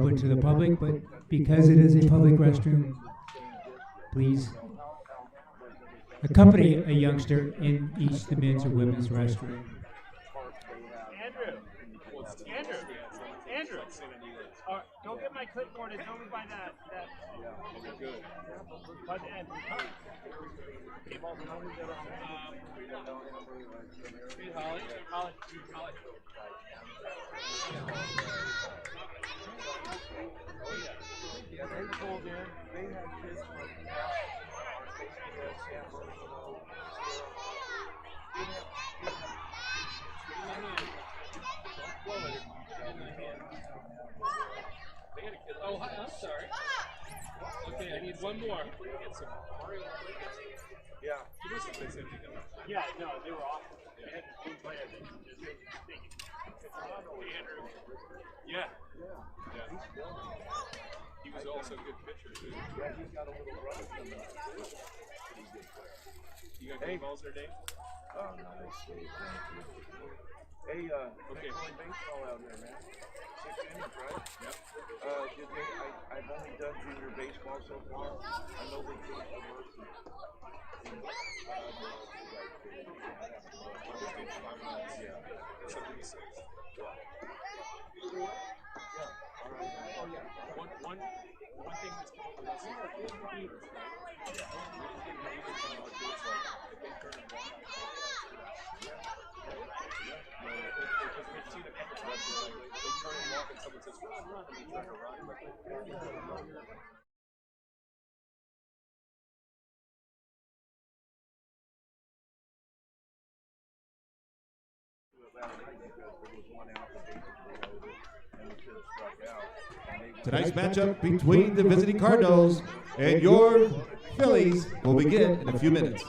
open to the public, but because it is a public restroom, please accompany a youngster in each the men's or women's restroom. Andrew, don't get my clipboard. It's over by that. Okay, good. By the end. Hey, Holly. Yeah, they pulled in. They had kids from Oh, hi, I'm sorry. Okay, I need one more. Yeah. Yeah, no, they were awesome. They had the team player. Andrew. Yeah. He was also a good pitcher, too. Yeah, he's got a little brother coming up. You got any balls there, Dave? Oh, nice. Thank you. Hey, okay. Playing baseball out here, man. 6 innings, right? Yep. I've only done junior baseball so far. I know they do some work. One thing that's going with us is Tonight's matchup between the visiting Cardinals and your Phillies will begin in a few minutes.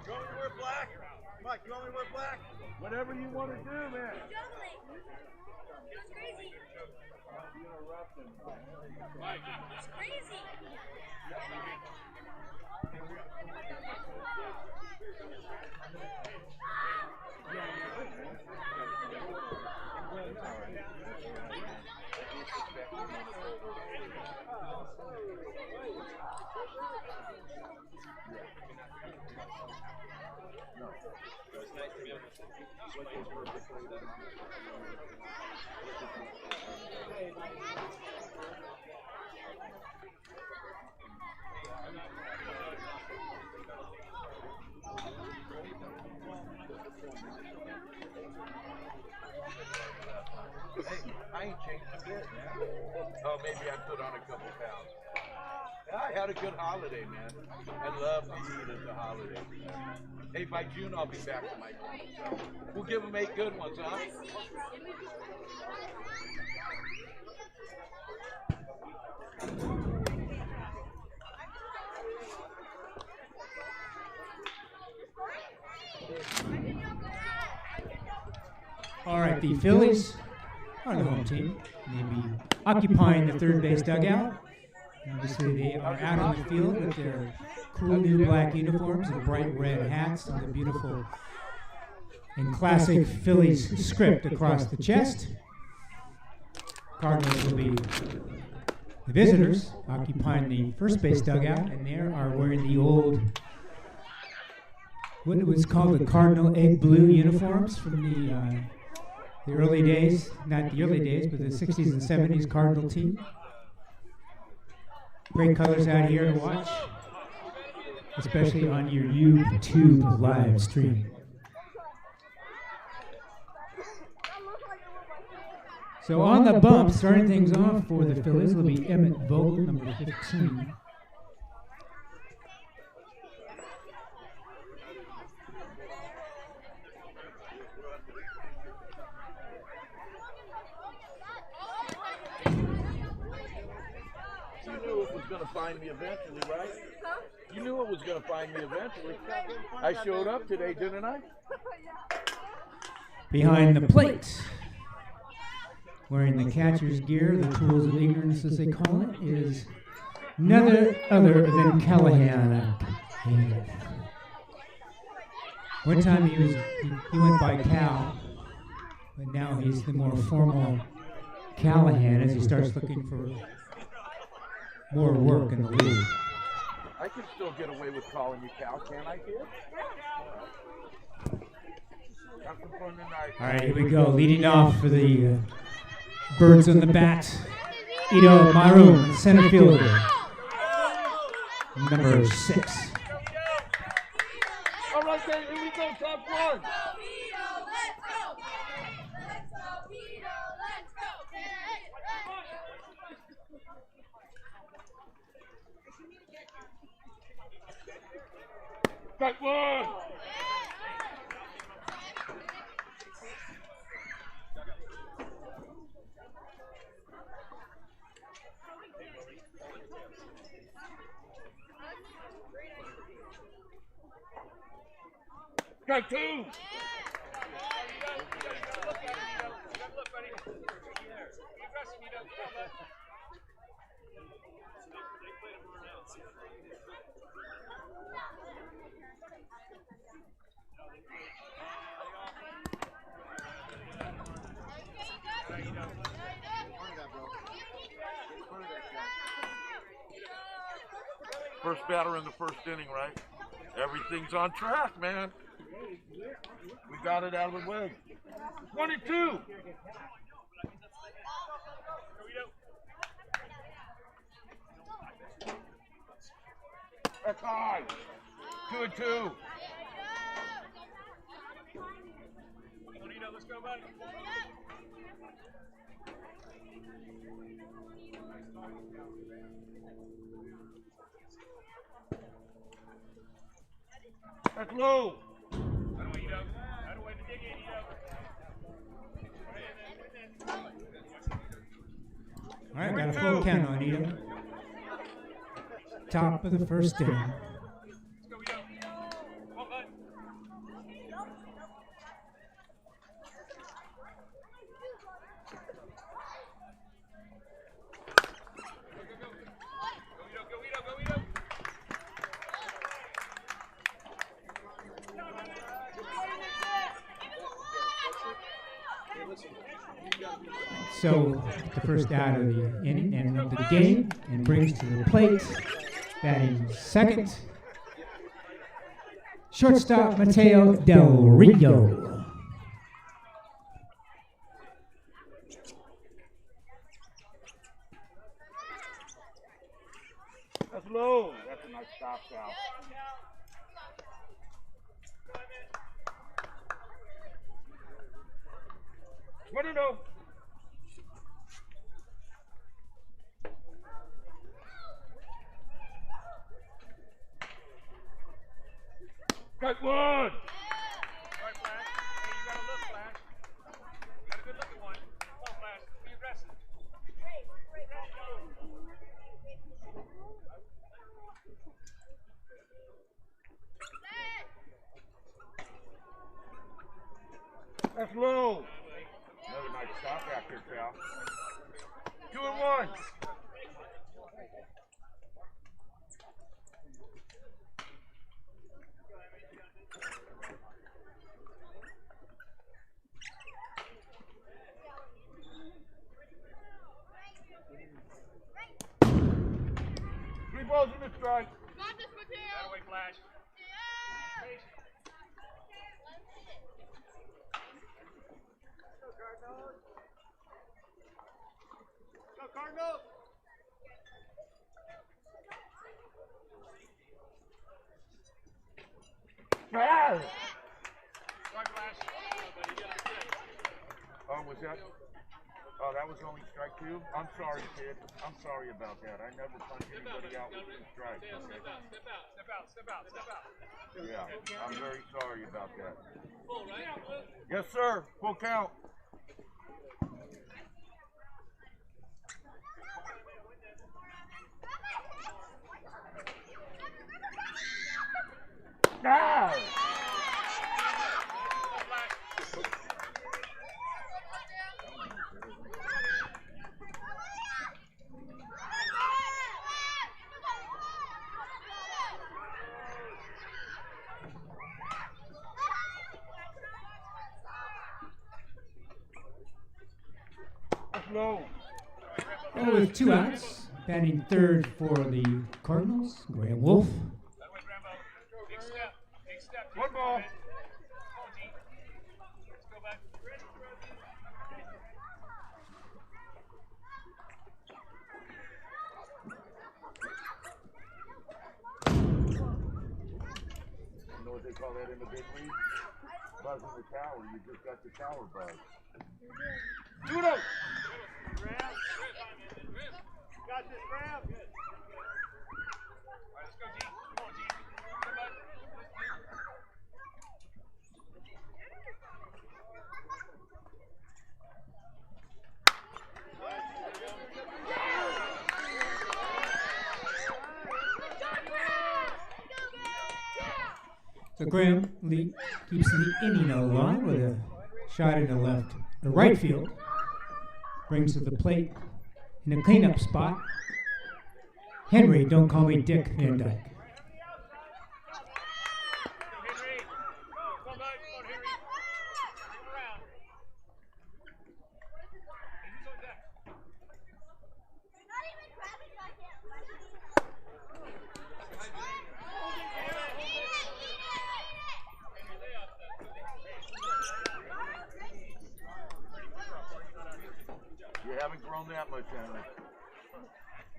You want me to wear black? Mike, you want me to wear black? Whatever you want to do, man. It's crazy. Mike. It's crazy. Hey, I ain't changed a bit, man. Oh, maybe I put on a couple pounds. I had a good holiday, man. I love to eat at the holidays. Hey, by June I'll be back to my home. So we'll give them 8 good ones, huh? All right, the Phillies are the home team. They'll be occupying the third base dugout. Obviously, they are out on the field with their cool new black uniforms and bright red hats and the beautiful and classic Phillies script across the chest. Cardinals will be the visitors, occupying the first base dugout, and they are wearing the old, what was called the Cardinal egg blue uniforms from the early days, not the early days, but the 60s and 70s Cardinal team. Great colors out here to watch, especially on your YouTube live stream. So on the bump, starting things off for the Phillies will be Emmett Vogel, number 15. You knew it was going to find me eventually, right? You knew it was going to find me eventually. I showed up today, didn't I? Behind the plate, wearing the catcher's gear, the tools of ignorance as they call it, is none other than Callahan. One time he went by Cal, but now he's the more formal Callahan as he starts looking for more work in the league. I can still get away with calling you Cal, can't I, kid? All right, here we go. Leading off for the Birds on the bat, Ito Maroon, center fielder, number 6. All right, then, here we go, top one. Back one. Strike 2. First batter in the first inning, right? Everything's on track, man. We got it out of the way. 22. That's high. 2-2. Let's go, buddy. That's low. All right, got a full count on Ito. Top of the first inning. So the first out of the inning and into the game, and brings to the plate, batting second, shortstop Mateo Del Rio. That's low. That's a nice stop out. What do you know? That's low. Another nice stop after foul. 2-1. Three balls in the strike. That away flash. Go Cardinals! Ah! Strike flash. Oh, was that? Oh, that was only strike two? I'm sorry, kid. I'm sorry about that. I never punch anybody out with two strikes. Okay? Step out. Yeah, I'm very sorry about that. Yes, sir. Full count. Ah! That's low. Oh, with 2 outs, batting third for the Cardinals, Graham Wolf. That way, Rambo. Big step. One ball. Let's go back. You know what they call that in the big league? Buzzing the tower. You just got the tower buzz. Judo! Got this, Graham. Good. All right, let's go, G. Come on, G. Come on. So Graham keeps the inning alive with a shot in the right field. Brings to the plate in a cleanup spot. Henry, don't call me Dick Van Dyke. Henry. Come on, bud. Come on, Henry. Come around. Who's on deck? You haven't grown that much, Henry.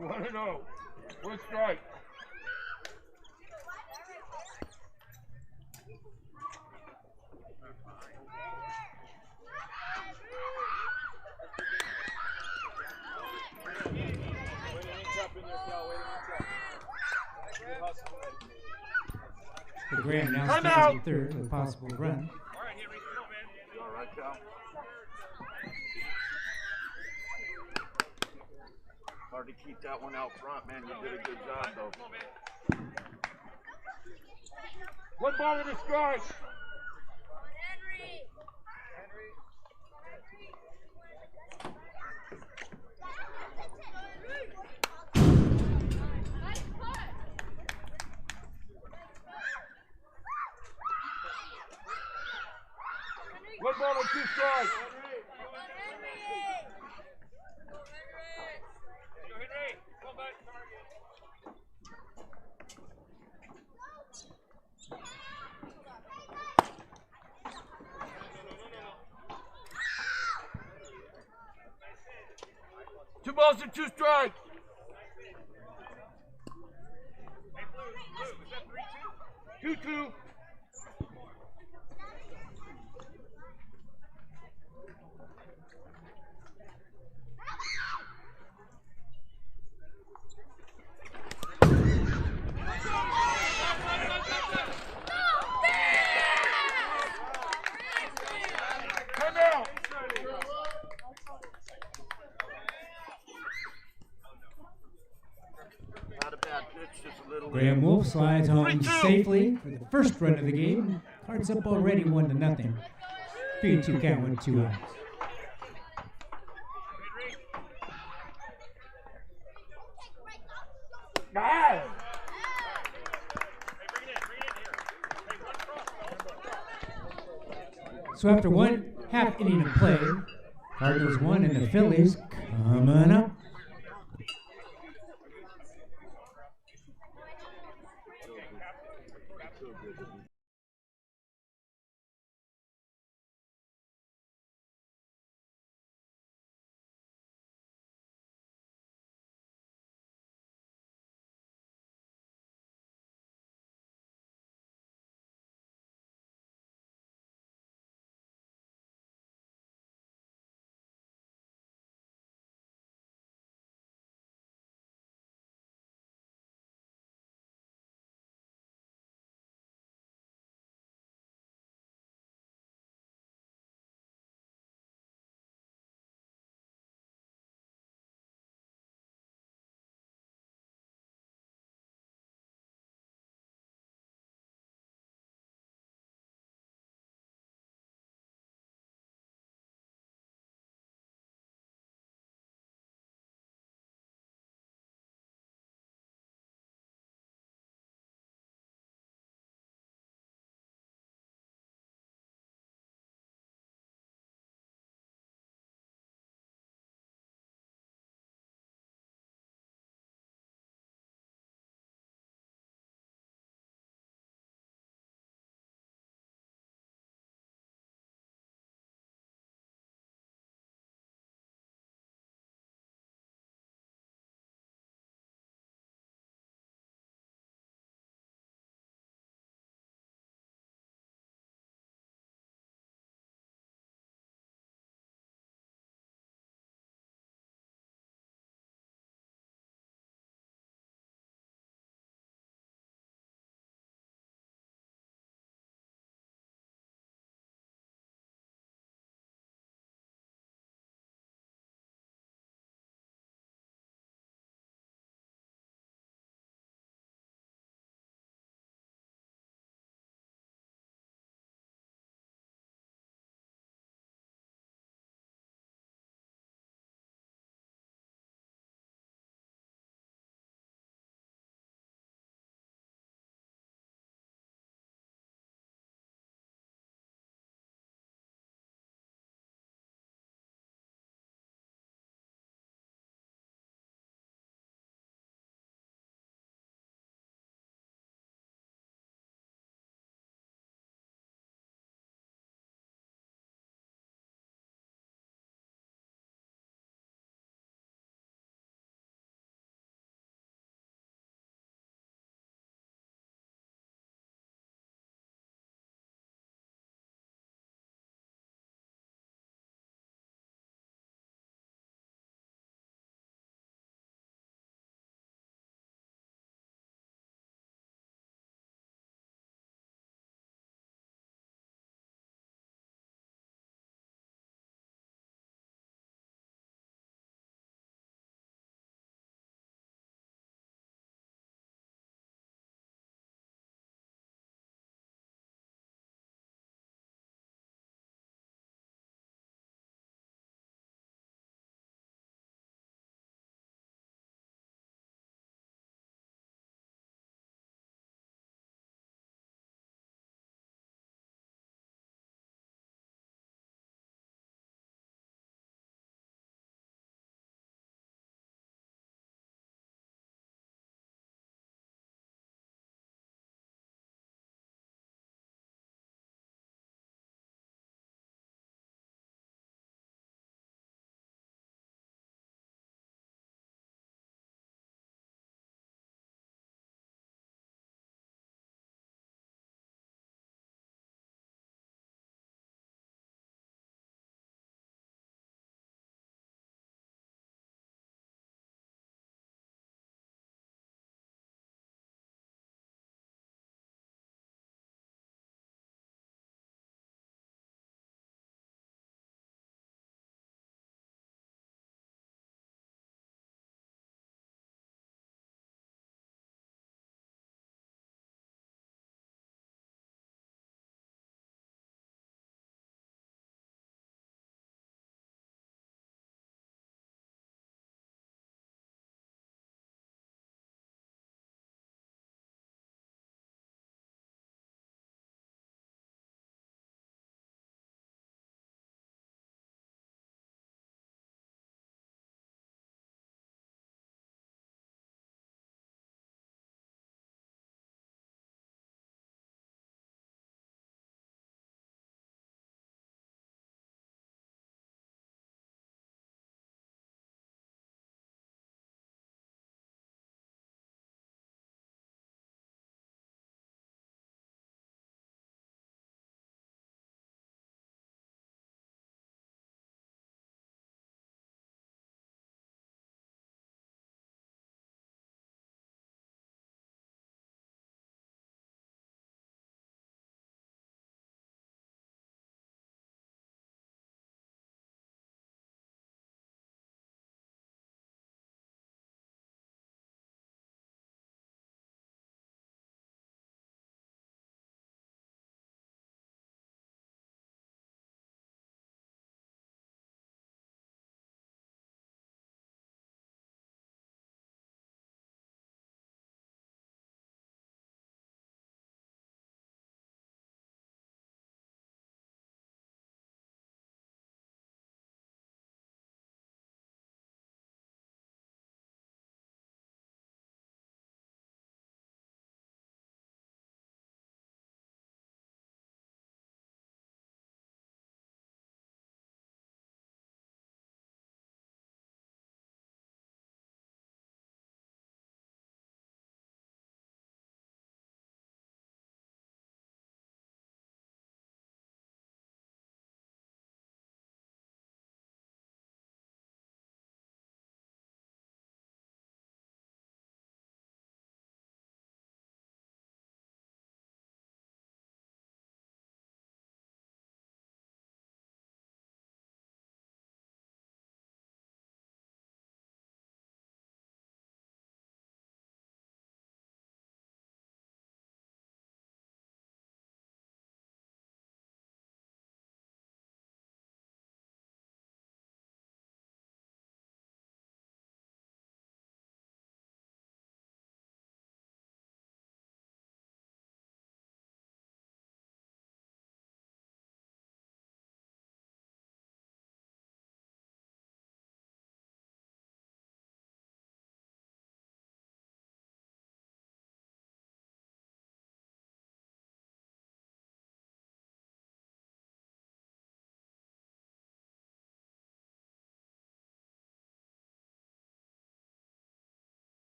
1-0. One strike. So Graham now Time stands out. in third with a possible run. All right, Henry. Come on, man. You all right, Cal? Hard to keep that one out front, man. You did a good job, though. Come on, man. One ball in the strike. One ball and 2 strikes. Go, Henry. Come on, bud. Two balls and 2 strikes. Hey, Blue, is that 3-2? 2-2. Come out. Not a bad pitch, just a little. Graham Wolf slides home 3-2. safely for the first run of the game. Cards up already 1-0. 3-2 count with 2 outs. Nice. So after 1 half inning of play, Cardinals 1 and the Phillies coming up.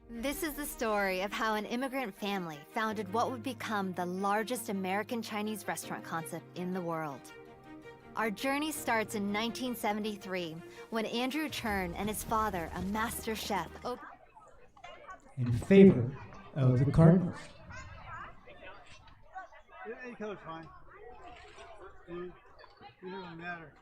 This is the story of how an immigrant family founded what would become the largest American Chinese restaurant concept in the world. Our journey starts in 1973 when Andrew Chern and his father, a master chef, In favor of the Cardinals. Any color's fine. It doesn't really matter.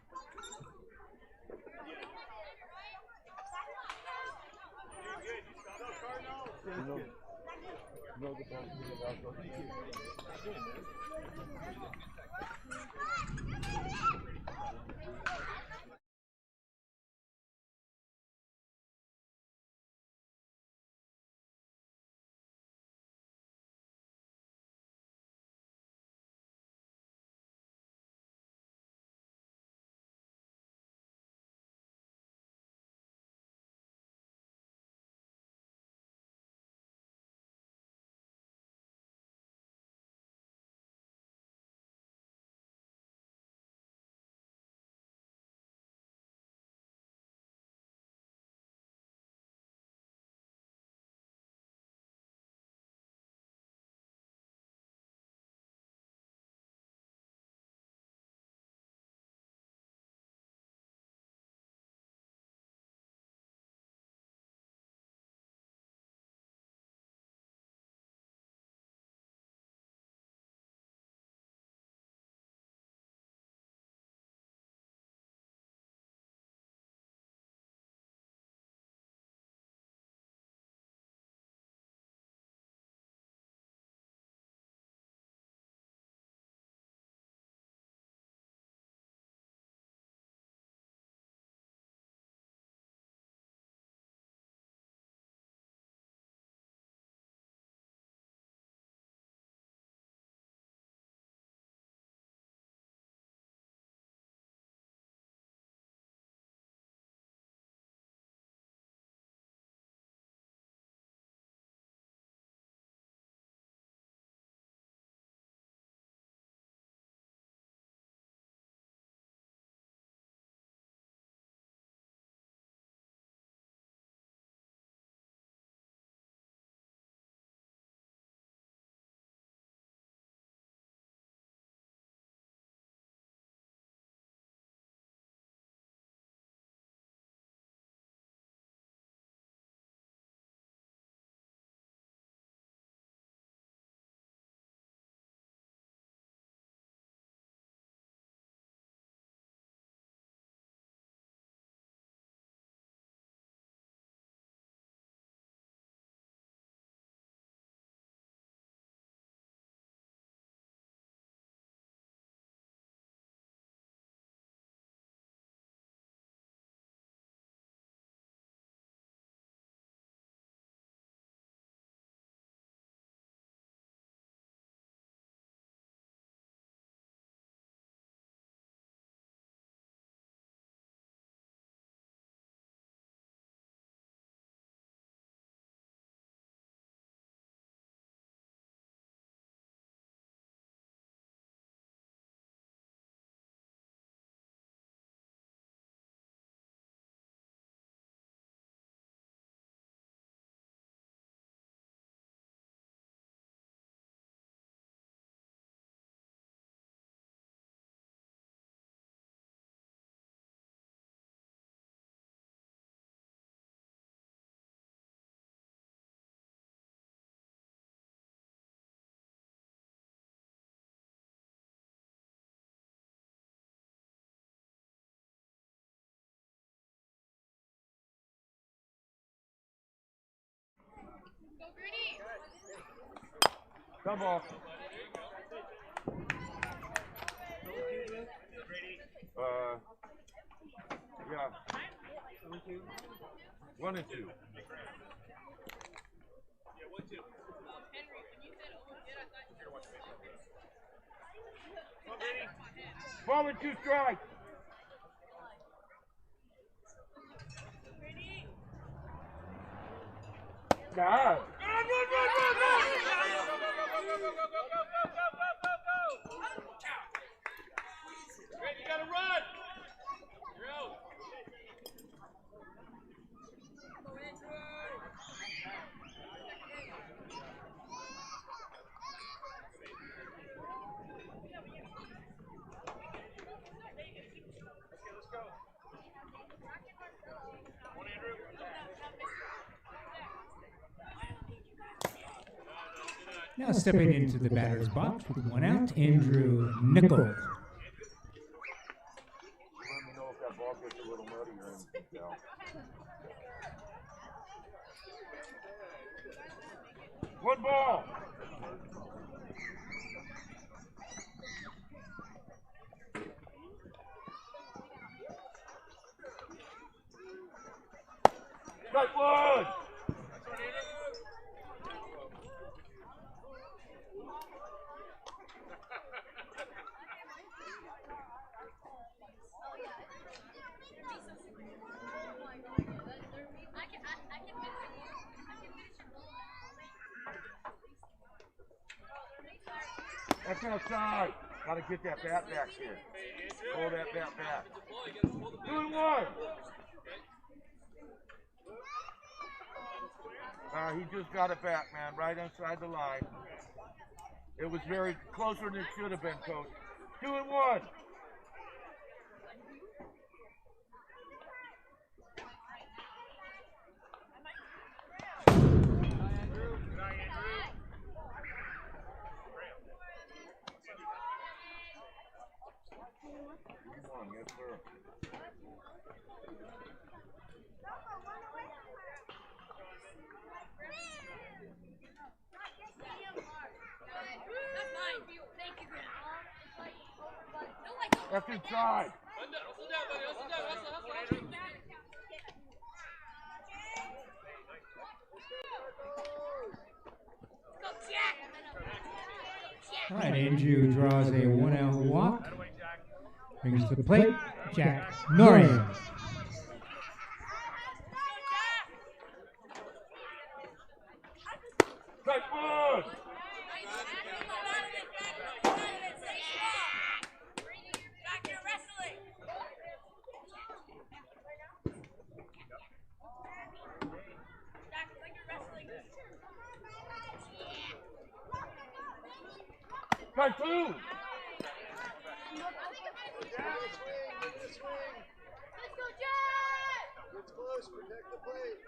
Come on. Yeah. 1 and 2. Ball and 2 strikes. Nah. You gotta run! You're out! Now stepping into the batter's box with 1 out, Andrew Nickel. Let me know if that ball gets a little muddy or anything, Cal. One ball. Strike one. That's outside. Got to get that bat back here. Pull that bat back. 2-1. He just got it back, man, right inside the line. It was very closer than it should have been, Coach. 2-1. Yes, sir. That's inside. All right, Andrew draws a 1-out walk. Brings to the plate, Jack Norian. Strike one. Strike two. It's close, protect the plate.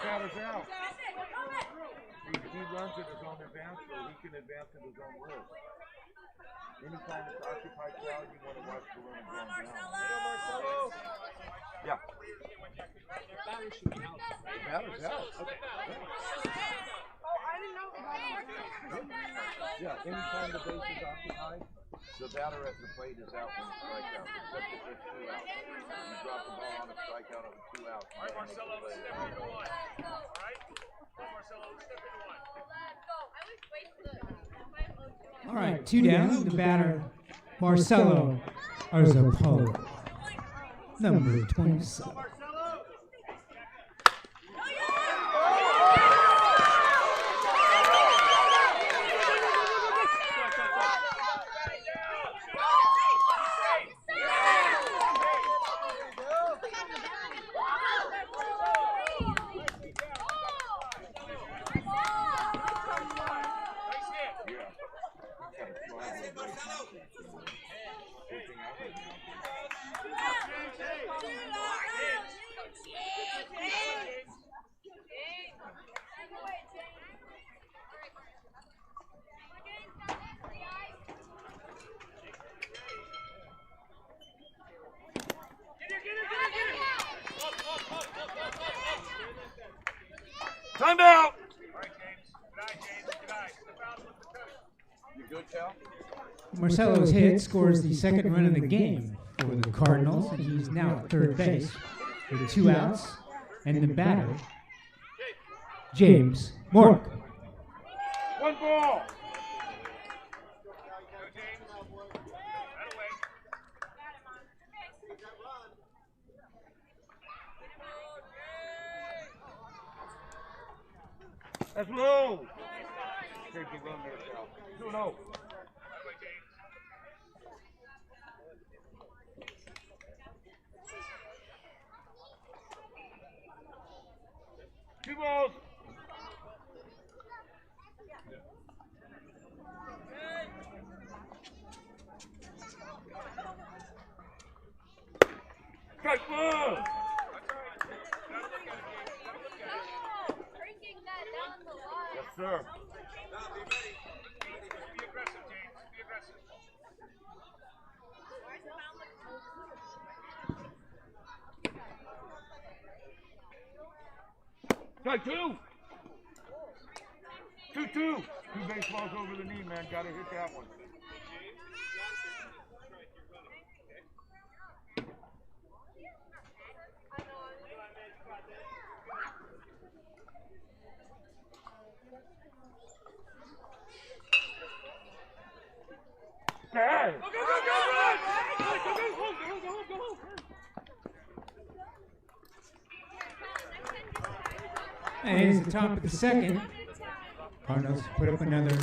Batter's out. He runs at his own advance, so he can advance at his own will. Anytime it's occupied crowd, you want to watch the run going down. Yeah. Batter's out. Okay. Yeah, anytime the base is occupied, the batter at the plate is out when it's strike out, except if it's 2 outs. You drop the ball on a strikeout on 2 outs. All right, Marcelo, let's step into one. All right? Marcelo, let's step into one. All right, 2 down. The batter, Marcelo Arzapo, number 27. Time out! All right, James. Good eye, James. Good eye. Step out with the coach. You good, Cal? Marcelo's hit scores the second run of the game for the Cardinals, and he's now at third base with 2 outs. And the batter, James Mork. One ball! Go, James. Right away. That's low! Take the run there, Cal. 2-0. Right away, James. 2 balls! Strike one! Breaking that down the line. Yes, sir. Be aggressive, James. Be aggressive. Strike two! 2-2. Two baseballs over the knee, man. Gotta hit that one. Hey! Go, go, go, go, run! Go, go, go, home, go, go, go, home. And it is the top of the second. Cardinals put up another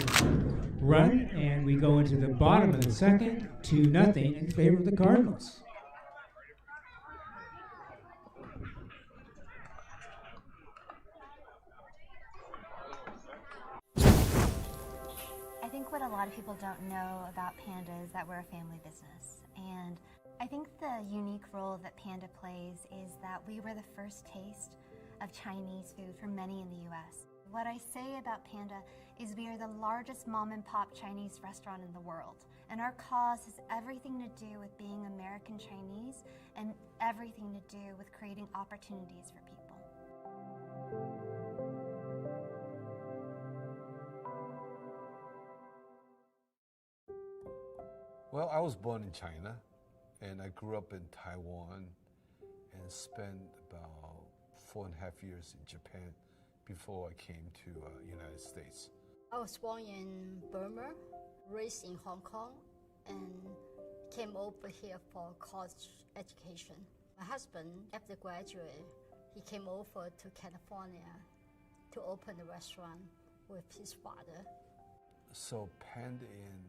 run, and we go into the bottom of the second, 2-0 in favor of the Cardinals. I think what a lot of people don't know about Panda is that we're a family business. And I think the unique role that Panda plays is that we were the first taste of Chinese food for many in the US. What I say about Panda is we are the largest mom and pop Chinese restaurant in the world. And our cause has everything to do with being American Chinese and everything to do with creating opportunities for people. Well, I was born in China, and I grew up in Taiwan and spent about 4.5 years in Japan before I came to United States. I was born in Burma, raised in Hong Kong, and came over here for college education. My husband, after graduate, he came over to California to open a restaurant with his father. So Panda Inn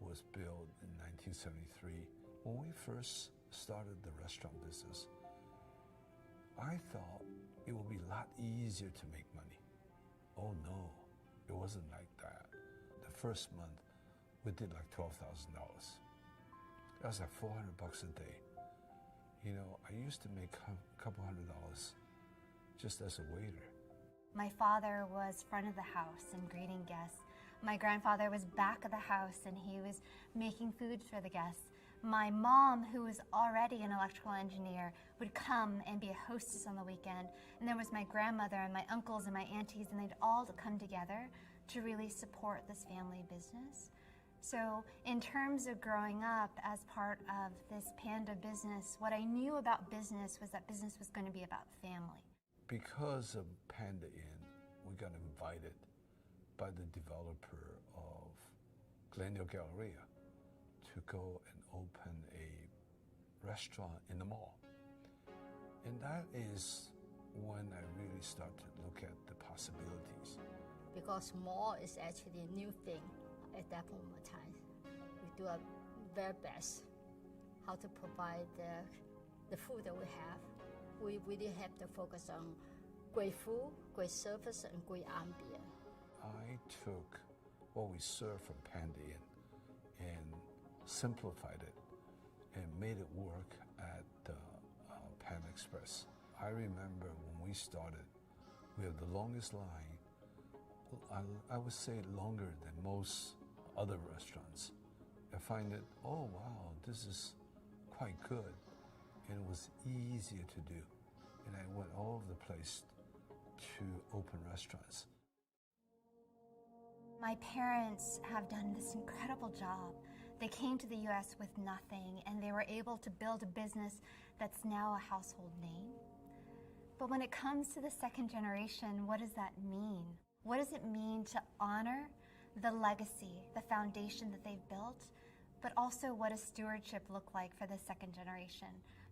was built in 1973. When we first started the restaurant business, I thought it would be a lot easier to make money. Oh no, it wasn't like that. The first month, we did like $12,000. That was like $400 a day. You know, I used to make a couple $100 just as a waiter. My father was front of the house and greeting guests. My grandfather was back of the house and he was making food for the guests. My mom, who was already an electrical engineer, would come and be a hostess on the weekend. And there was my grandmother and my uncles and my aunties, and they'd all come together to really support this family business. So in terms of growing up as part of this Panda business, what I knew about business was that business was going to be about family. Because of Panda Inn, we got invited by the developer of Glendale Galleria to go and open a restaurant in the mall. And that is when I really started to look at the possibilities. Because mall is actually a new thing at that moment in time. We do our very best how to provide the food that we have. We really have to focus on great food, great service, and great ambience. I took what we served from Panda Inn and simplified it and made it work at the Pan Express. I remember when we started, we had the longest line. I would say longer than most other restaurants. I find that, oh wow, this is quite good. And it was easier to do. And I went all over the place to open restaurants. My parents have done this incredible job. They came to the US with nothing, and they were able to build a business that's now a household name. But when it comes to the second generation, what does that mean? What does it mean to honor the legacy, the foundation that they've built, but also what does stewardship look like for the second generation?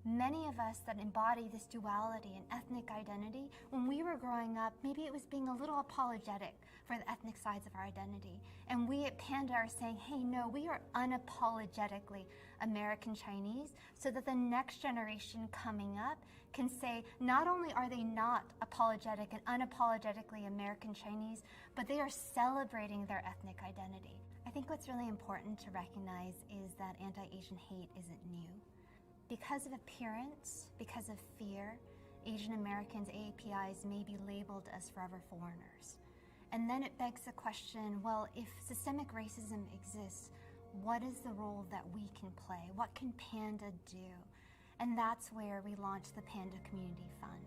Many of us that embody this duality and ethnic identity, when we were growing up, maybe it was being a little apologetic for the ethnic sides of our identity. And we at Panda are saying, hey, no, we are unapologetically American Chinese, so that the next generation coming up can say, not only are they not apologetic and unapologetically American Chinese, but they are celebrating their ethnic identity. I think what's really important to recognize is that anti-Asian hate isn't new. Because of appearance, because of fear, Asian Americans, AAPIs, may be labeled as forever foreigners. And then it begs the question, well, if systemic racism exists, what is the role that we can play? What can Panda do? And that's where we launched the Panda Community Fund.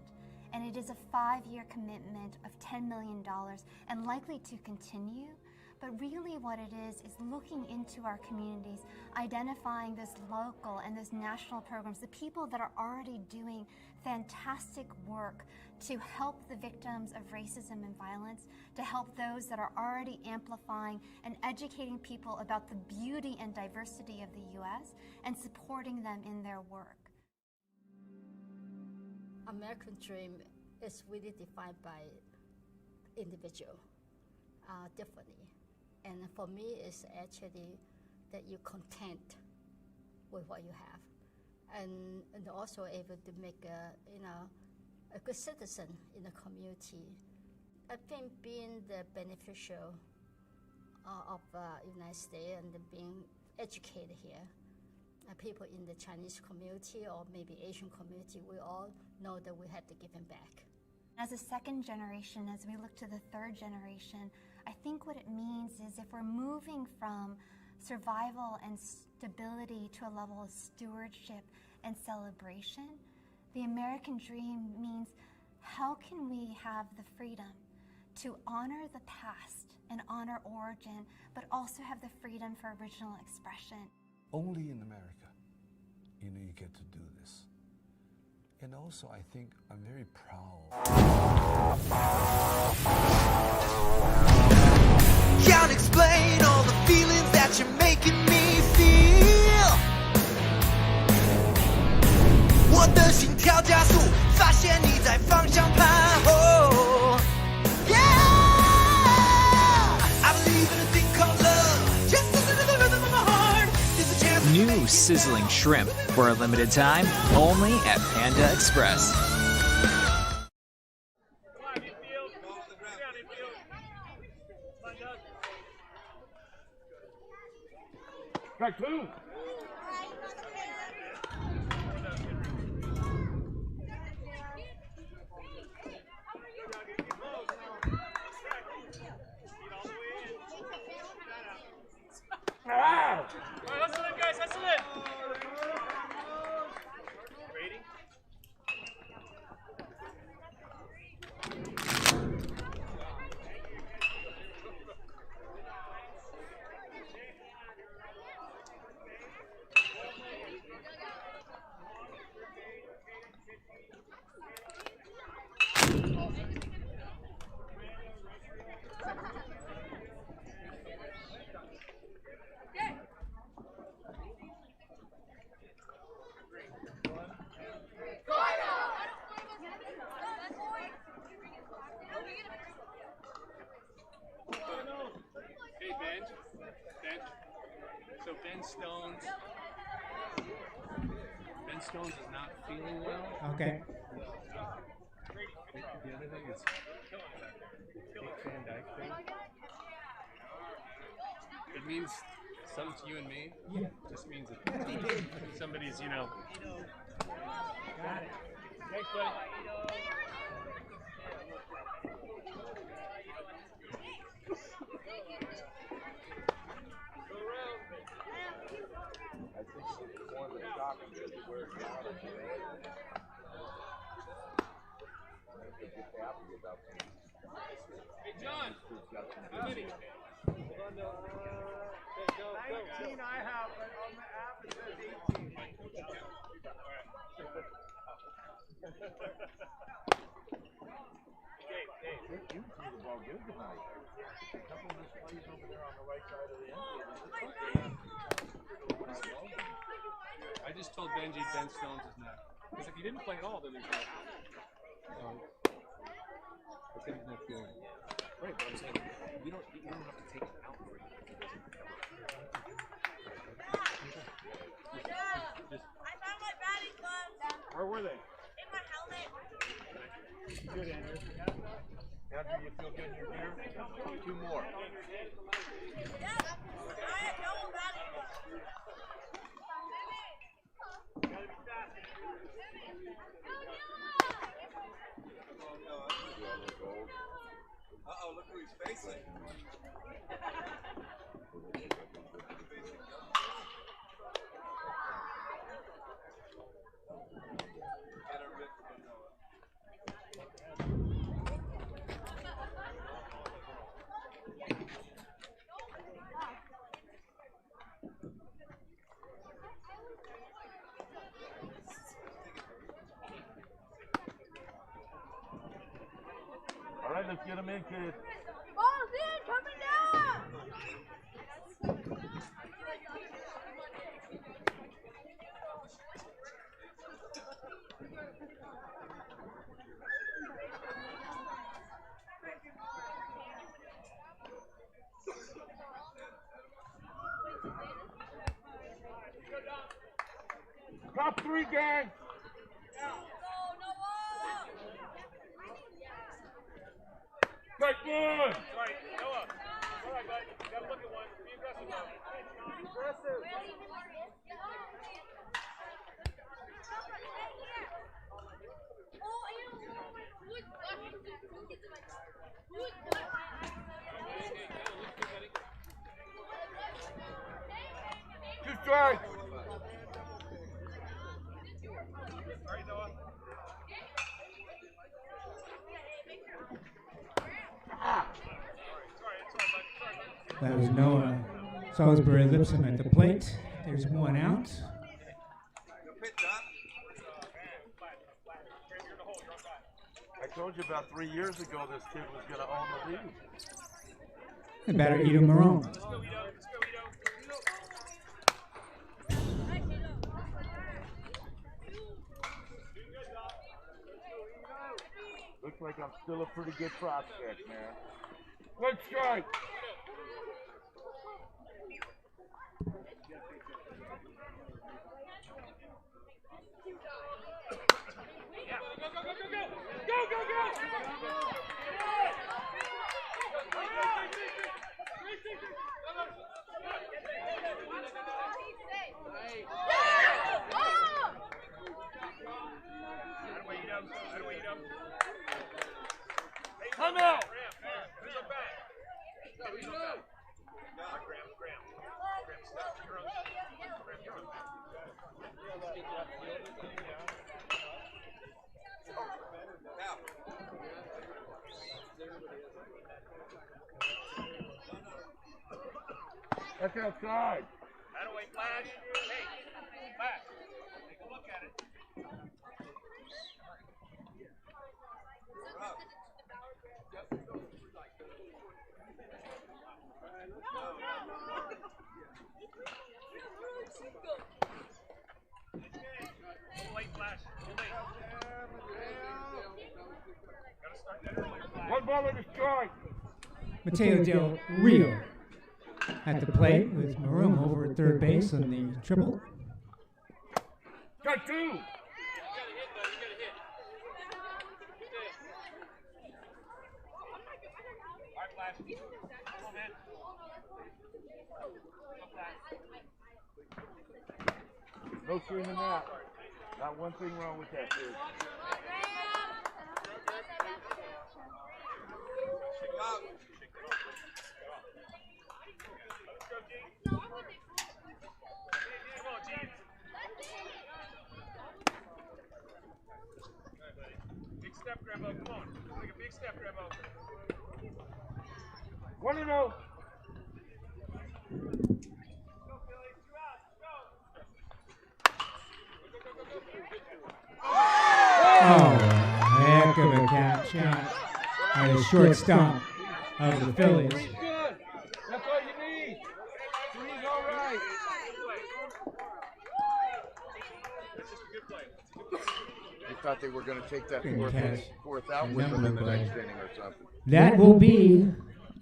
And it is a 5-year commitment of $10 million and likely to continue. But really what it is looking into our communities, identifying those local and those national programs, the people that are already doing fantastic work to help the victims of racism and violence, to help those that are already amplifying and educating people about the beauty and diversity of the U.S. and supporting them in their work. American dream is really defined by individual differently. And for me, it's actually that you're content with what you have, and also able to make a good citizen in the community. I think being the beneficial of United States and being educated here, people in the Chinese community or maybe Asian community, we all know that we have to give them back. As a second generation, as we look to the third generation, I think what it means is if we're moving from survival and stability to a level of stewardship and celebration, the American dream means how can we have the freedom to honor the past and honor origin, but also have the freedom for original expression. Only in America, you get to do this. And also, I think I'm very proud. Can't explain all the feelings that you're making me feel. 我的心跳加速，发现你在方向盘后。Yeah, I believe in a thing called love. Just listen to the rhythm of my heart. There's a chance. New sizzling shrimp for a limited time, only at Panda Express. Strike two. All right, hustle in, guys, hustle in. Ready? Hey, bench. So Ben Stones is not feeling well. Okay. The other thing is Dick Van Dyke thing. It means something to you and me. Yeah. Just means that somebody's, Got it. Thanks, buddy. I think one of the stockings is where it's out of the way. I think it's happy about that. Hey, John. How many? 19 I have, but on the app it says 18. You threw the ball good tonight. A couple of his plays over there on the right side of the end. I just told Benji Ben Stones is not. Because if he didn't play at all, then there's no. I said he's not feeling it. Right, but I'm saying you don't have to take it out for it. I found my batting gloves. Where were they? In my helmet. Good, Andrew. Andrew, you feel good in your gear? 2 more. Yep. I have no batting gloves. Gotta be fast. Uh-oh, look who he's facing. All right, let's get him in, kid. Ball's in, coming down! Top three, gang. Good one. All right, Noah. All right, bud. You gotta look at one. Be aggressive, though. Aggressive. Two strikes. All right, Noah. That was Noah Salisbury Lipsum at the plate. There's one out. I told you about 3 years ago this kid was going to own the league. The batter, Ito Marone. Looks like I'm still a pretty good prospect, man. Good strike. Come out! That's outside. Attaway, flash. Hey, flash. Take a look at it. One ball and a strike. Mateo Del Rio at the plate with Maroon over at third base on the triple. Strike two. No screaming out. Not one thing wrong with that, dude. Big step, Grabo. Come on. Take a big step, Grabo. 1-0. Oh, heck of a catch shot by the shortstop of the Phillies. Three's good. That's all you need. Three's all right. That's just a good play. I thought they were going to take that Good catch. fourth out with them in the next inning or something. That will be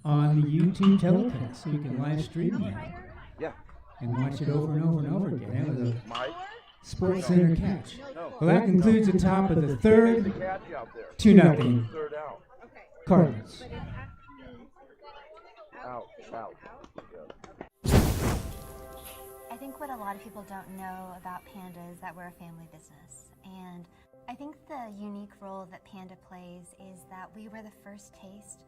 on the YouTube telecast, so you can live stream that. Yeah. And watch it over and over and over again. That was a Mike? Sports Center catch. Well, that concludes the top of the third. The catch out there. 2-0 Third out. Cardinals. Out. I think what a lot of people don't know about Panda is that we're a family business. And I think the unique role that Panda plays is that we were the first taste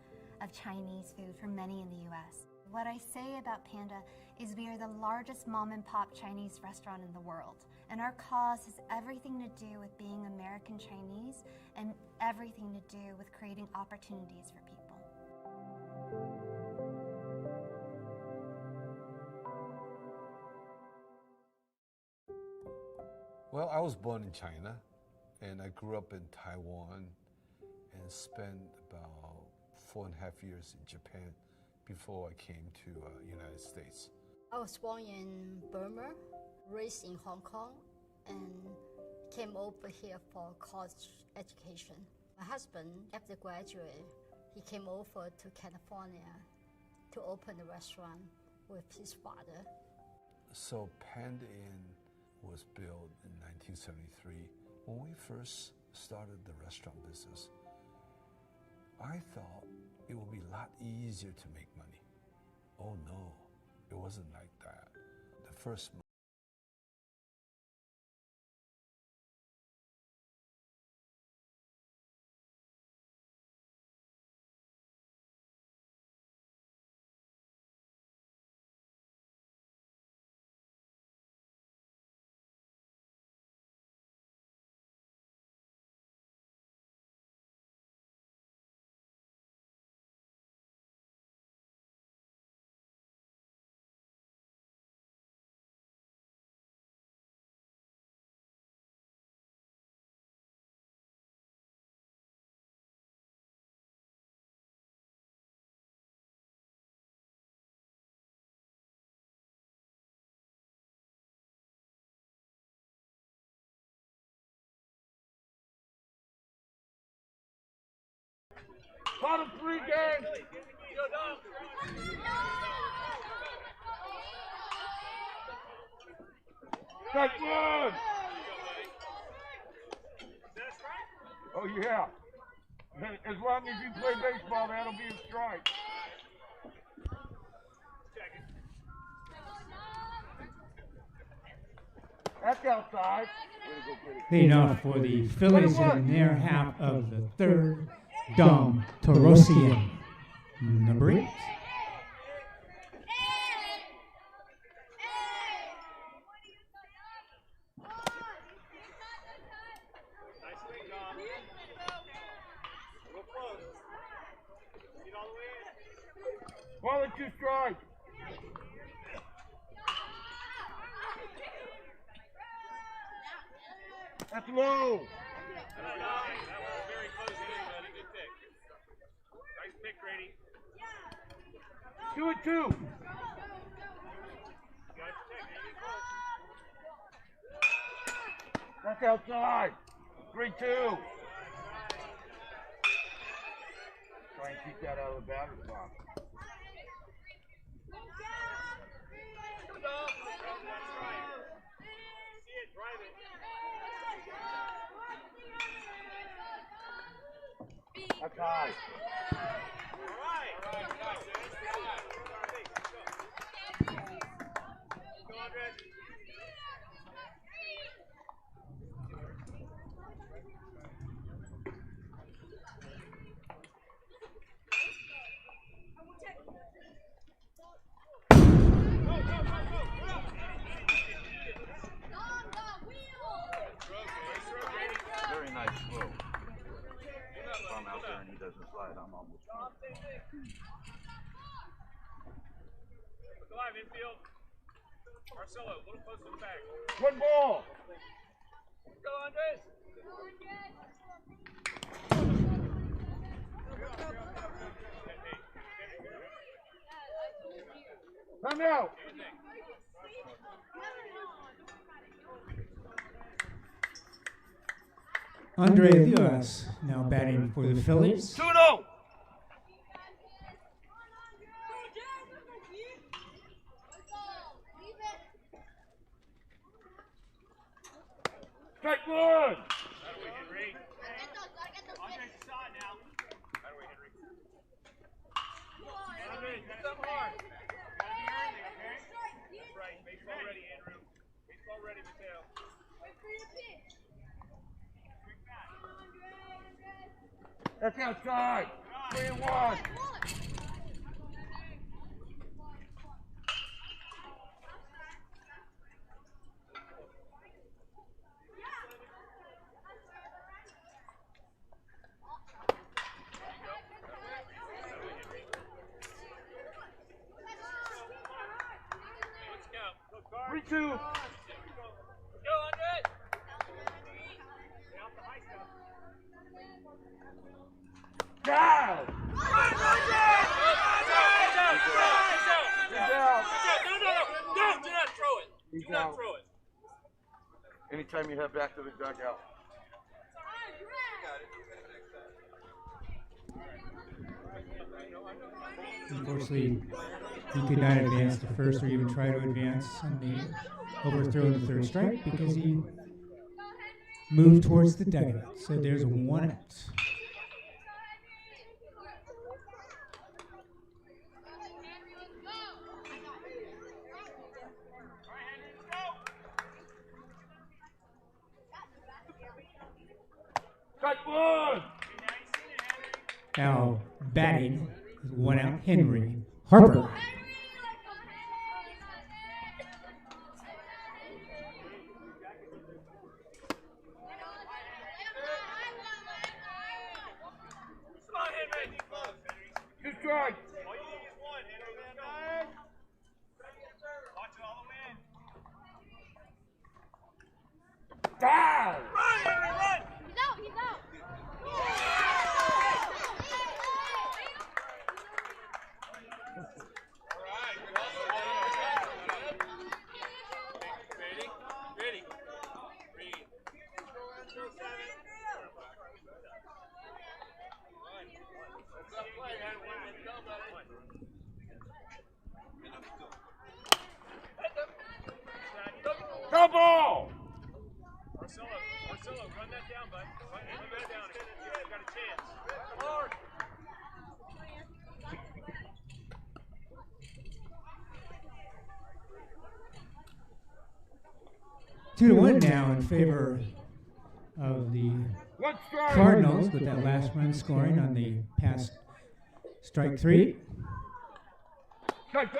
of Chinese food for many in the US. What I say about Panda is we are the largest mom and pop Chinese restaurant in the world. And our cause has everything to do with being American Chinese and everything to do with creating opportunities for people. Well, I was born in China, and I grew up in Taiwan and spent about 4.5 years in Japan before I came to United States. I was born in Burma, raised in Hong Kong, and came over here for college education. My husband, after graduate, he came over to California to open a restaurant with his father. So Panda Inn was built in 1973. When we first started the restaurant business, I thought it would be a lot easier to make money. Oh no, it wasn't like that. The first Bottom 3 game. Strike one. Oh yeah. As long as you play baseball, that'll be a strike. That's outside. Leading off for the Phillies in their half of the third, Dom Torosian, number 8. Ball and 2 strikes. That's low. That was very close inning, buddy. Good pick. Nice pick, Grady. 2-2. That's outside. 3-2. Try and keep that out of the batter's box. That's high. Very nice throw. If I'm out there and he doesn't slide, I'm almost done. Look alive, infield. Marcelo, a little close to the back. Good ball. Go, Andres. Come out. Andre Diaz now batting for the Phillies. 2-0. Strike one. That way, Henry. Andres, side now. That way, Henry. Andres, hit something hard. Gotta be early, okay? That's right. Baseball ready, Andrew. Baseball ready, Mateo. Quick pass. That's outside. 3-1. Let's go. 3-2. Go, Andre. Down. Do not throw it. He's Do not out. throw it. Anytime you head back to the dugout. Unfortunately, he could not advance to first or even try to advance on the overthrow in the third strike because he moved towards the dugout. So there's a 1 out. Cut one. Now batting is 1 out. Henry Harper. Come on, Henry. 2 strikes. All you need is one, Henry. Watch it all the way in. Down. Run, Henry, run. He's out, he's out. Ready. Double. Marcelo, run that down, bud. Run that down. You got a chance. Hard. 2-1 now in favor of the Cardinals with that last run scoring on the past strike 3. Strike 2.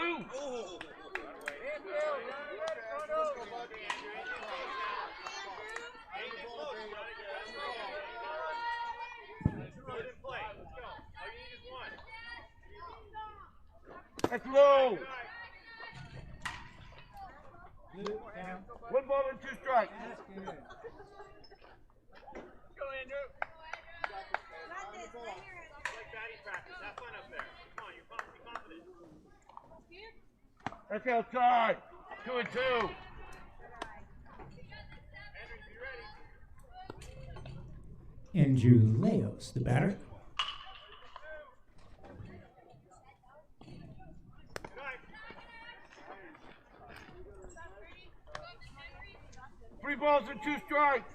That's low. 1 ball and 2 strikes. Go, Andrew. Like batting practice. Have fun up there. Come on, you're confident. That's outside. 2 and 2. Andrew, be ready. Andrew Leos, the batter. Three balls and 2 strikes.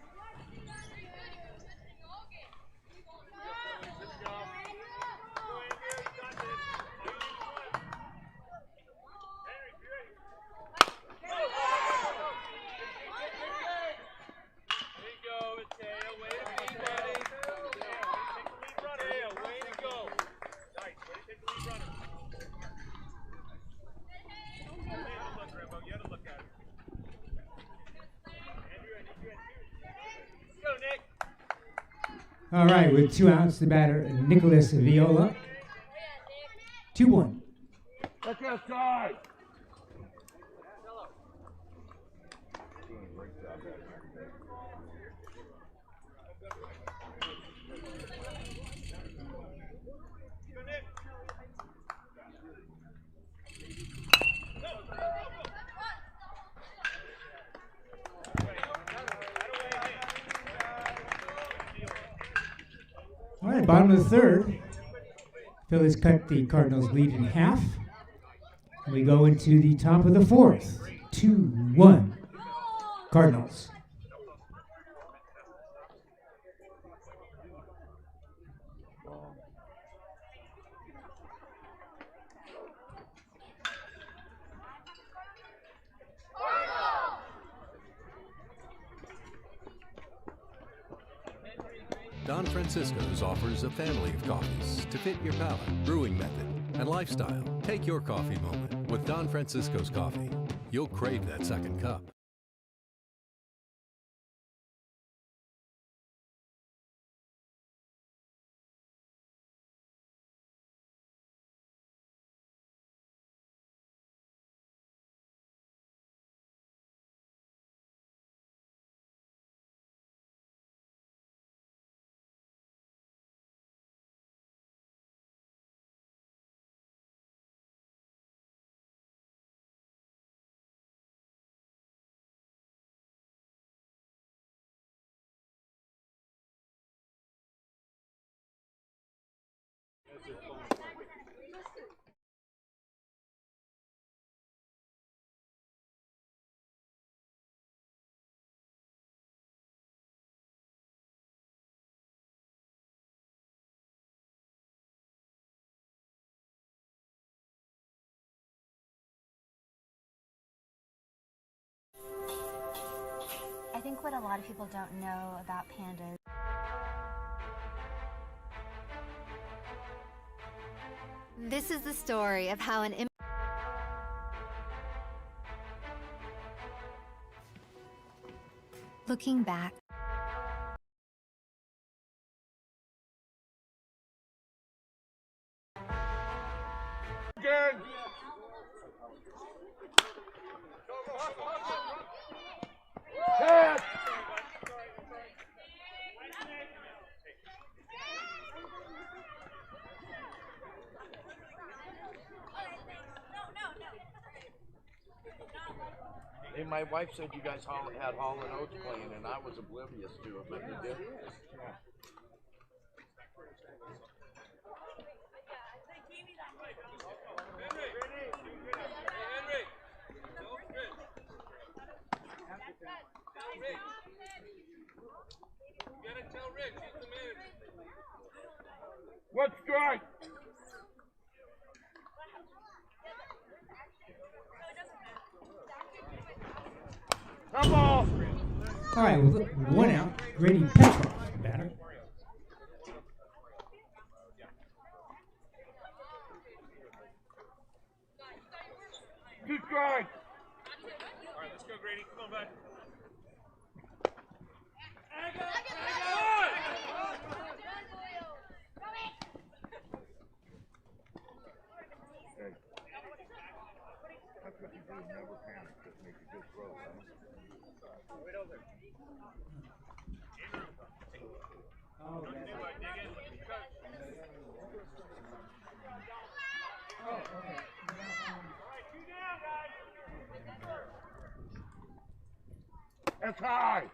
All right, with 2 outs, the batter, Nicholas Viola. 2-1. That's outside. All right, bottom of the third. Phillies cut the Cardinals' lead in half. And we go into the top of the fourth. 2-1. Cardinals. Don Francisco's offers a family of coffees to fit your palate, brewing method, and lifestyle. Take your coffee moment with Don Francisco's coffee. You'll crave that second cup. I think what a lot of people don't know about pandas. This is the story of how looking back. Again. Yes. Hey, my wife said you guys had Hall & Oates playing, and I was oblivious to it, but you did. One strike. Come on. All right, well, one out. Grady Petrov, batter. Two strikes. All right, let's go, Grady. Come on, bud. Hey. That's what you do. Never panic. Just make a good throw, right? Wait over. Andrew. Don't do like dig in. Oh, okay. That's high.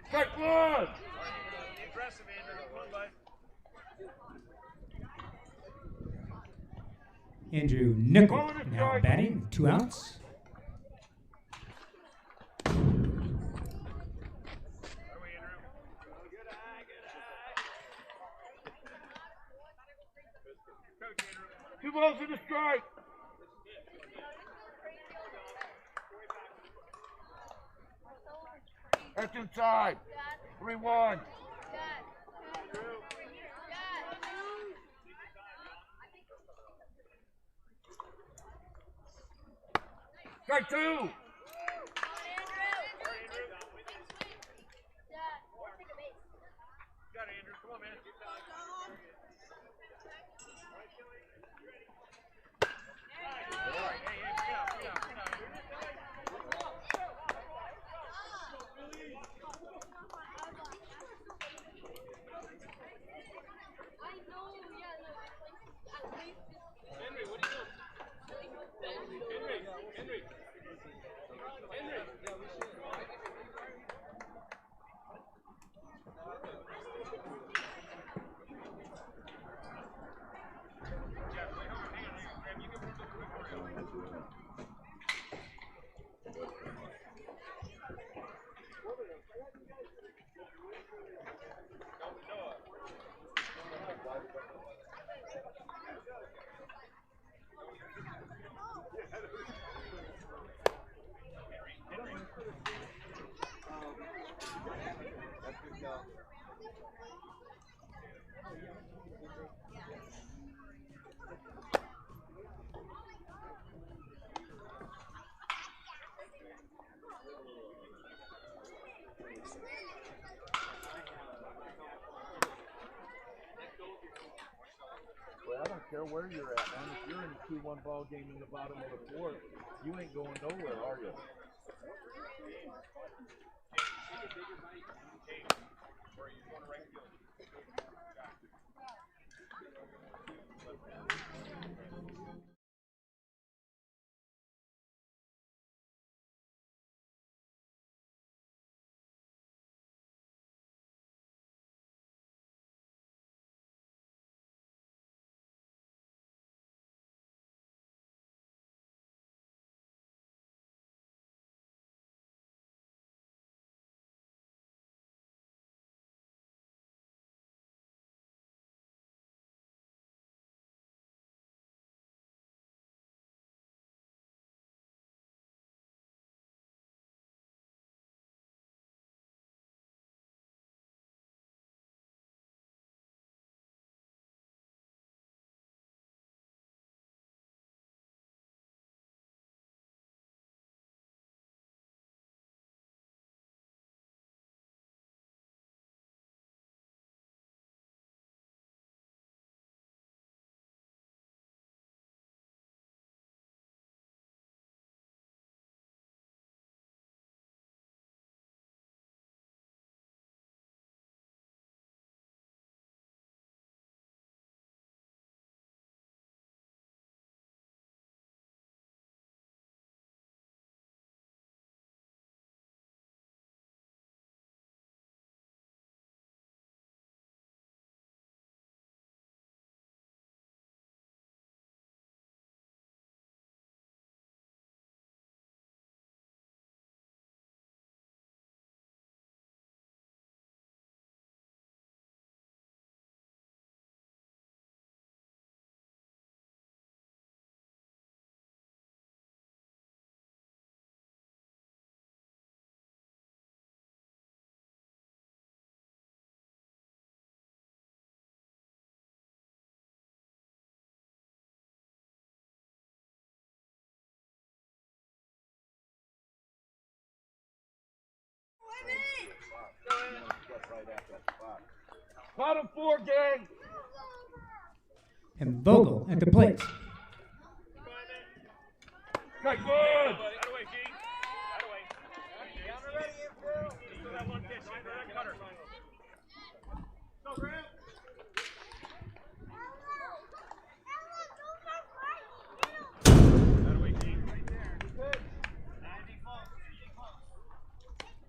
Strike one. Aggressive, Andrew. Come on, bud. Andrew Nickel now batting, 2 outs. Two balls in the strike. That's inside. 3-1. Strike two. Got it, Andrew. Come on, man. don't care where you're at, man. If you're in a 2-1 ball game in the bottom of the fourth, you ain't going nowhere, are you? Bottom 4, gang. And Vogel at the plate. Okay, good.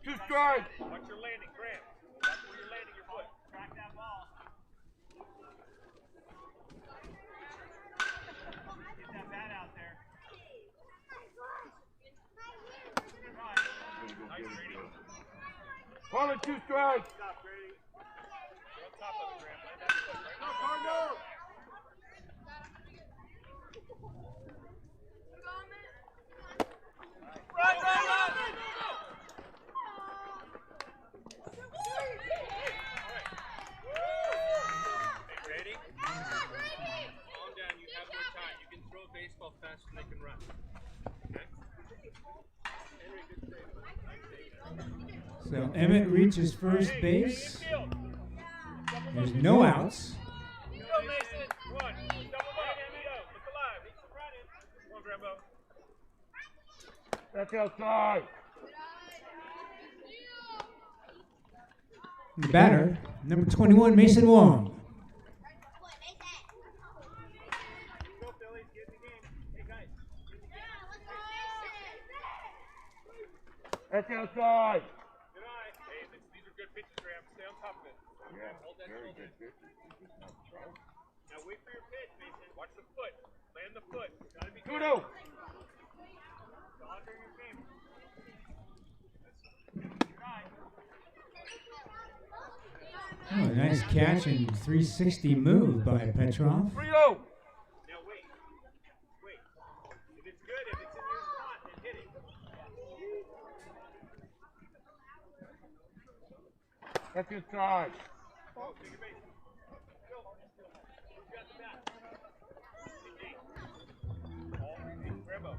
Two strikes. Watch your landing, Graham. Watch where you're landing your foot. Track that ball. Get that bat out there. Nice, Grady. One and 2 strikes. Stop, Grady. Get on top of it, Graham. Land that foot right now. Cardinals. Right. Baseball faster than they can run. Okay? So Emmett reaches first base. There's no outs. Go, Mason. One. Double right, Emmy. Look alive. Come on, Grambo. That's outside. The batter, number 21, Mason Wong. That's outside. Good eye. Hey, these are good pitches, Graham. Stay on top of it. Yeah, hold that very shoulder. good pitches. Now wait for your pitch, Mason. Watch the foot. Land the foot. Gotta be Good. Go under your game. Good eye. Oh, nice catch and 360 move by Petrov. 3-0. Now wait. Wait. If it's good, if it's in your spot, then hit it. That's inside. Go, take your base. Go. Who's got the bat? Hey, Rambo.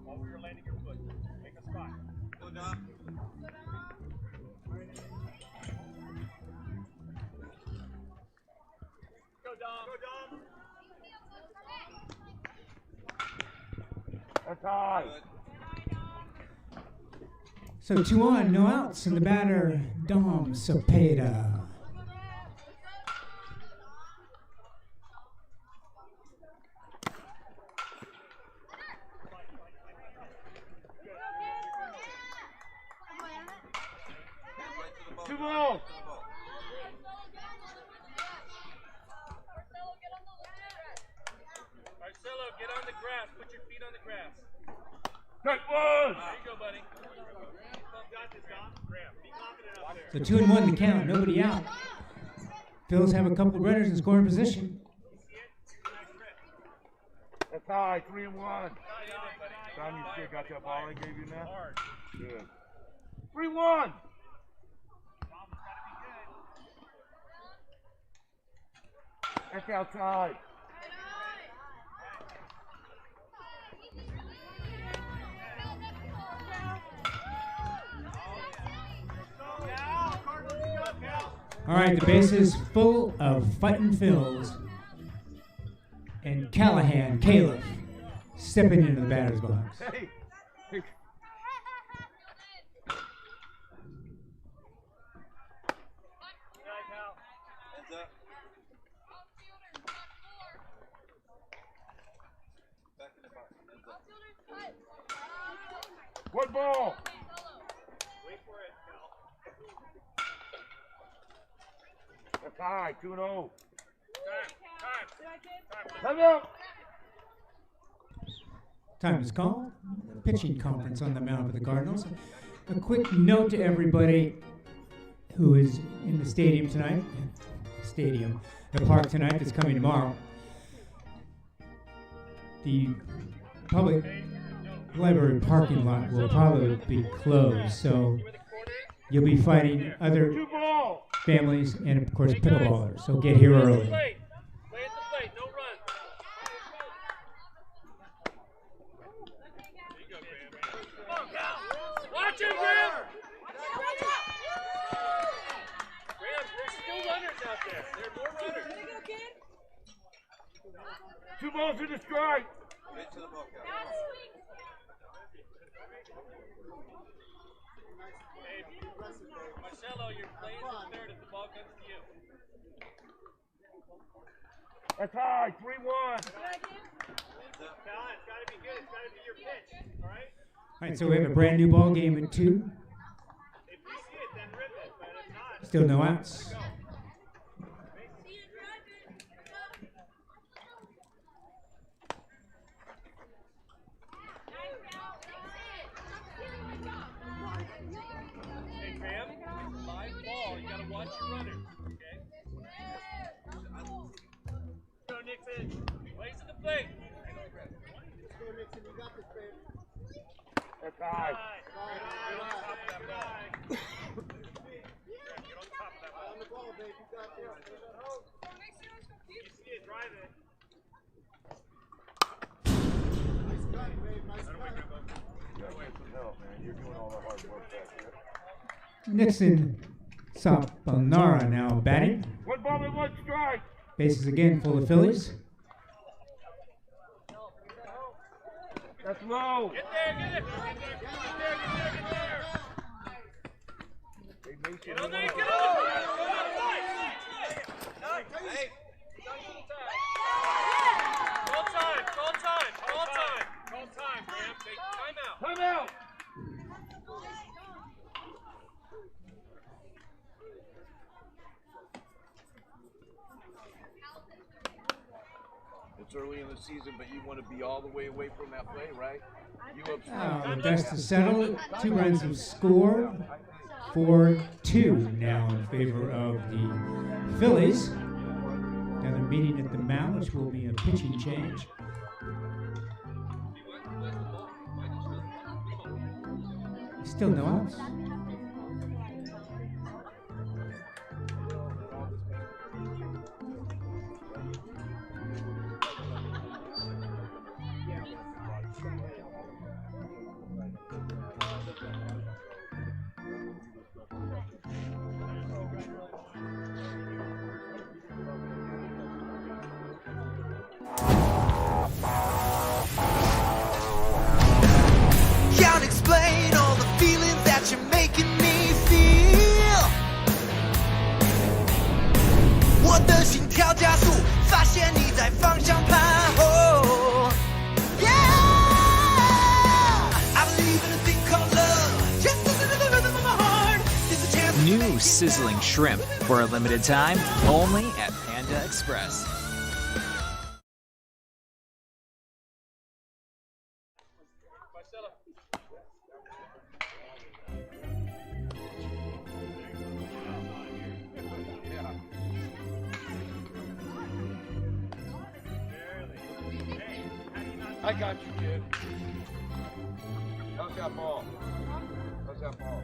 All where you're landing your foot. Make a spot. Go, Dom. Go, Dom. Go, Dom. That's high. So 2 on, no outs, and the batter, Dom Cepeda. Two balls. Marcelo, get on the grass. Put your feet on the grass. Good one. There you go, buddy. Got this, Dom. Graham, be confident up there. So 2 and 1 the count, nobody out. Phillies have a couple runners in scoring position. That's high. 3 and 1. Tom, you still got that ball I gave you now? Good. 3-1. That's outside. All right, the base is full of fighting Phils. And Callahan, Caleb, stepping into the batter's box. Hey. One ball. Wait for it, Cal. That's high. 2-0. Time. Come out. Time is called. Pitching conference on the mound for the Cardinals. A quick note to everybody who is in the stadium tonight. The park tonight that's coming tomorrow. The public library parking lot will probably be closed, so you'll be fighting other families and, of course, pickleballers. So get here early. Play at the plate. Don't run. There you go, Graham. Come on, Cal. Watch it, Graham. Graham, there's still runners out there. There are more runners. 2 balls to the strike. Right to the ball, Cal. Hey, Marcelo, you're playing the third if the ball comes to you. That's high. 3-1. Cal, it's got to be good. It's got to be your pitch, all right? All right, so we have a brand new ball game at 2. If you see it, then rip it, but if not, Still no outs. hey, Graham, it's live ball. You got to watch your runners, okay? Go, Nixon. Place at the plate. Go, Nixon. You got this, baby. That's high. Get on top of that ball. Get on top of that ball. On the ball, babe. You got this. You see it, drive it. Nice cut, babe. Nice cut. You gotta get some help, man. You're doing all the hard work back there. Nixon Saponara now batting. 1 ball and 1 strike. Bases again full of Phillies. That's low. Get there, get it. Get there. Hey, Mason, Get on there, you get wanna- on there. Hey. Call time, Graham. Take time out. Come out. It's early in the season, but you want to be all the way away from that play, right? You The dust is settled. 2 runs have scored. 4-2 now in favor of the Phillies. Another meeting at the mound, which will be a pitching change. Still no outs. 在方向盘。Oh, yeah, I believe in a thing called love. Just listen to the rhythm of my heart. There's a chance. New sizzling shrimp for a limited time only at Panda Express. I got you, kid. How's that ball? How's that ball?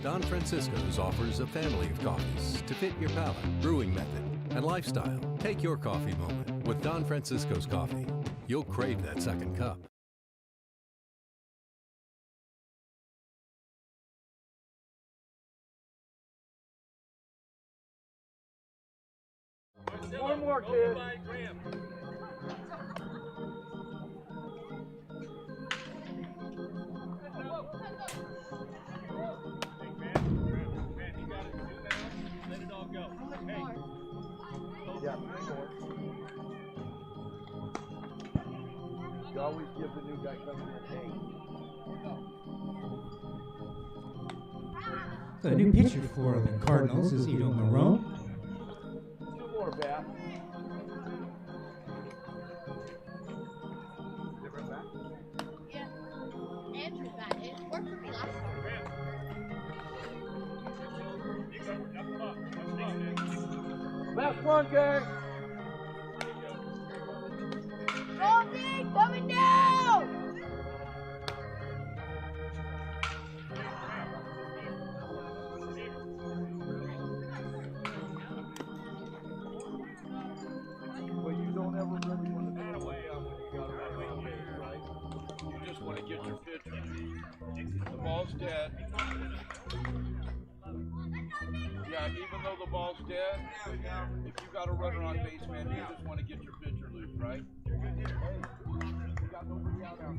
Don Francisco's offers a family of coffees to fit your palate, brewing method, and lifestyle. Take your coffee moment with Don Francisco's coffee. You'll crave that second cup. One more, kid. Yeah, you always give the new guy coming in, hey. The new pitcher for the Cardinals is Ito Marone. Two more, Bat. Yeah. Andrew got it. Worked for me last time. Last one, gang. Goldie, coming down! Well, you don't ever really want to bat away when you got a run base, right? You just want to get your pitcher. The ball's dead. Yeah, even though the ball's dead, if you got a runner on base, man, you just want to get your pitcher loose, right? Hey, you got nobody out there.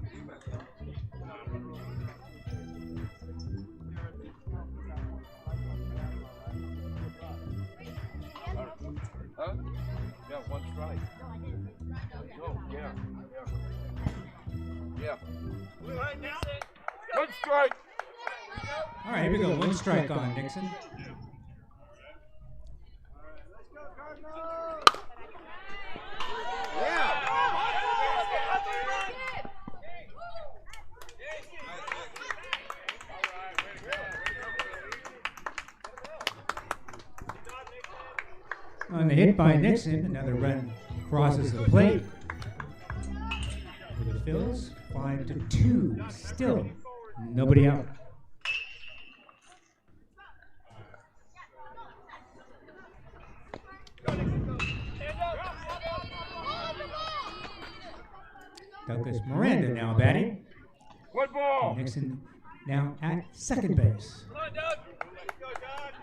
Huh? Yeah, one strike. Oh, yeah. One strike. All right, here we go. One strike on Nixon. On the hit by Nixon, another run crosses the plate. For the Phillies, 5-2. Still nobody out. Douglas Miranda now batting. One ball. Nixon now at second base. Come on, Doug. Let's go, Doug.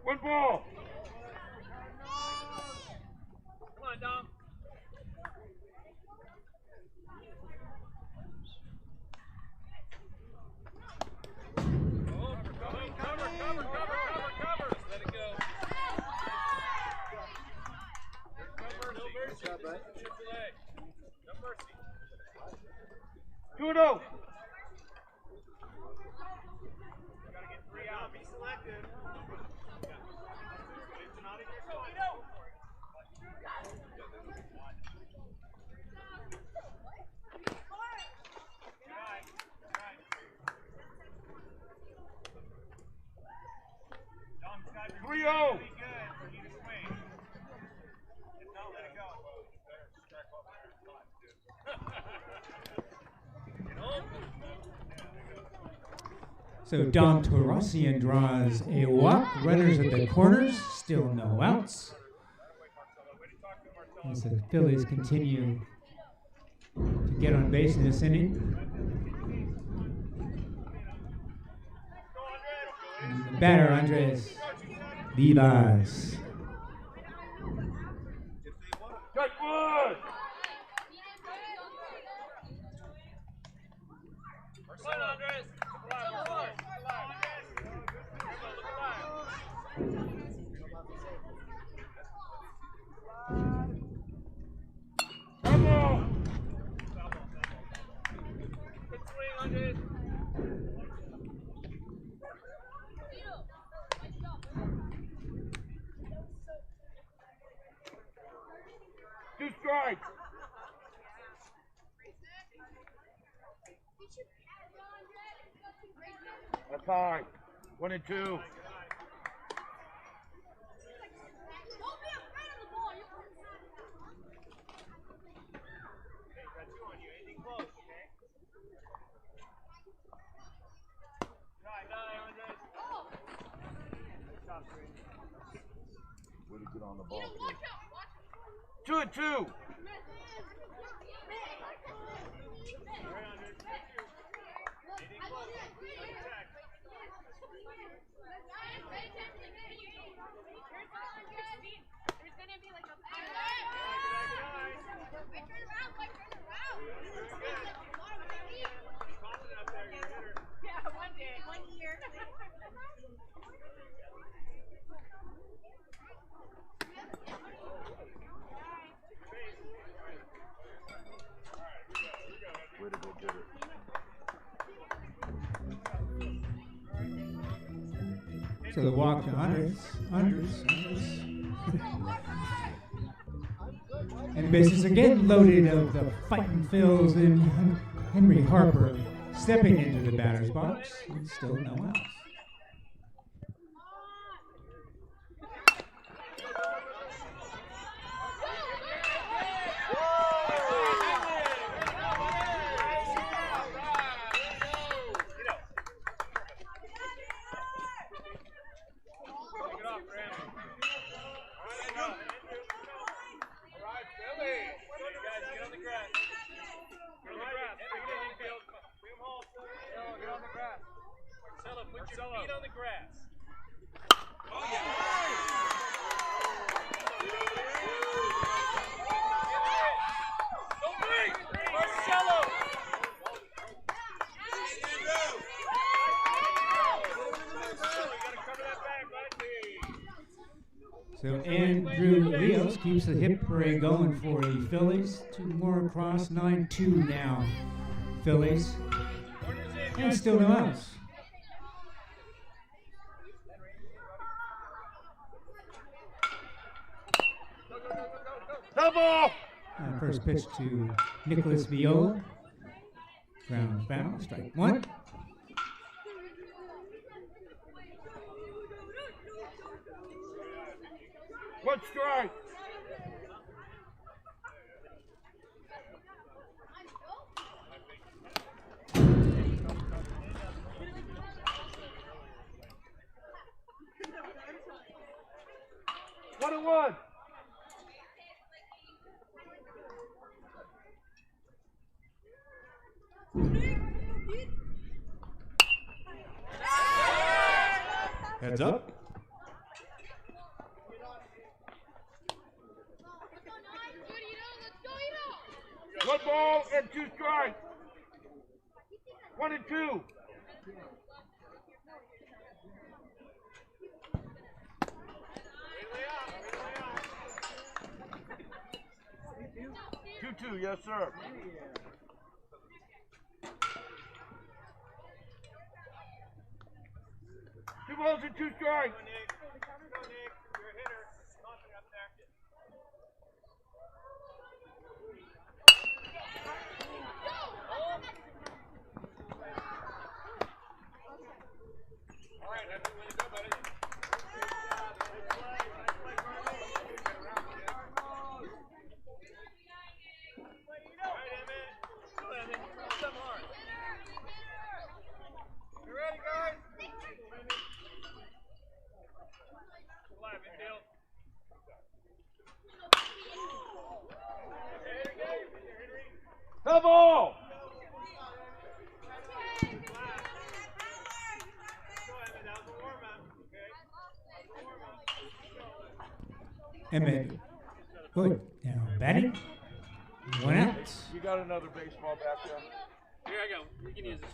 One ball. Come on, Dom. Cover. Let it go. No mercy. No mercy. 2-0. Gotta get 3 out. Be selective. It's not in your 3-0. So Dom Torossian draws a walk. Runners at the corners, still no outs. As the Phillies continue to get on base in this inning. And the batter, Andres Vivas. Two strikes. That's high. 1-2. Way to get on the ball, kid. 2-2. Way to go get it. So the walk to Andres. And the bases again loaded of the fighting Phils and Henry Harper stepping into the batter's box. And still no outs. Put your feet on the grass. So Andrew Leos keeps the hit parade going for the Phillies. Two more across, 9-2 now. Phillies. And still no outs. Double! First pitch to Nicholas Viola. Ground foul, strike one. One strike. One and one. Heads up. One ball and two strikes. 1-2. Two, yes, sir. Two balls and two strikes. Double! Emmett. Good. Now batting. 1 out. You got another baseball back there? Here I go. You can use this.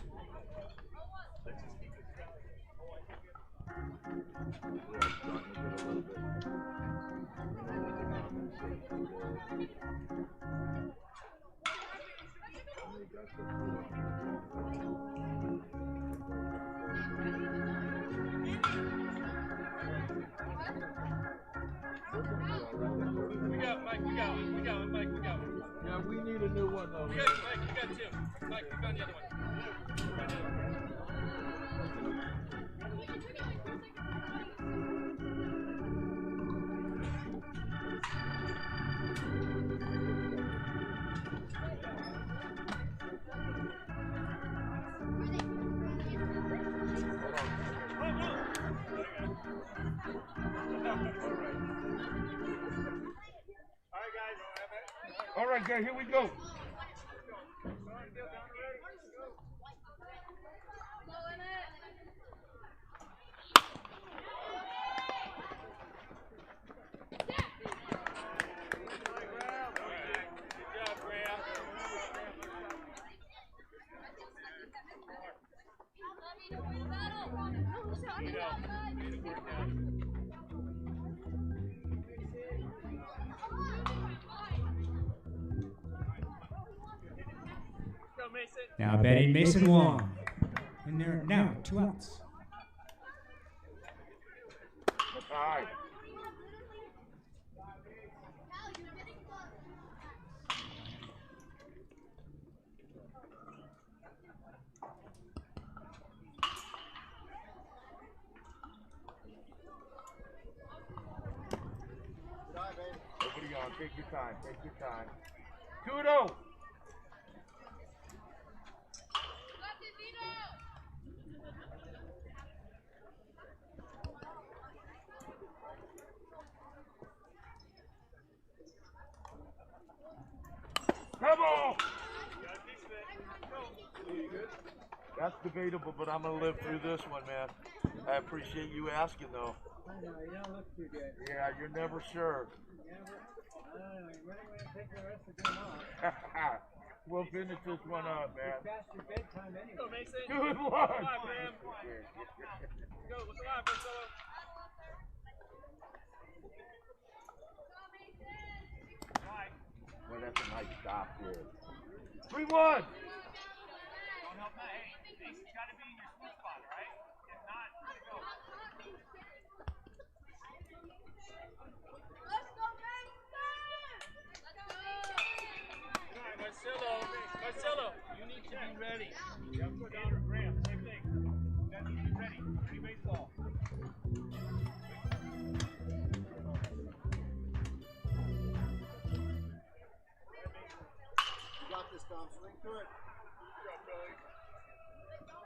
Mike, we got. Yeah, we need a new one though. Mike, you got two. Mike, you got the other one. All right, guys, here we go. Now batting Mason Wong. And there are now 2 outs. Hi. Nobody on. Take your time. Take your time. 2-0. Come on! That's debatable, but I'm going to live through this one, man. I appreciate you asking, though. I know, you don't look too good. Yeah, you're never sure. Never. I don't know, you really want to take the rest of the game off. We'll finish this one up, man. It's past your bedtime anyway. Go, Mason. Good luck. What's alive, man? Go, what's alive, Marcelo? Well, that's a nice stop there. 3-1. Don't help that. Hey, Mason's got to be in your sweet spot, right? If not, go. Let's go, Mason! All right, Marcelo, you need to be ready. You have to go down to Graham, same thing. You guys need to be ready. Ready baseball. You got this, Dom. Swing through it.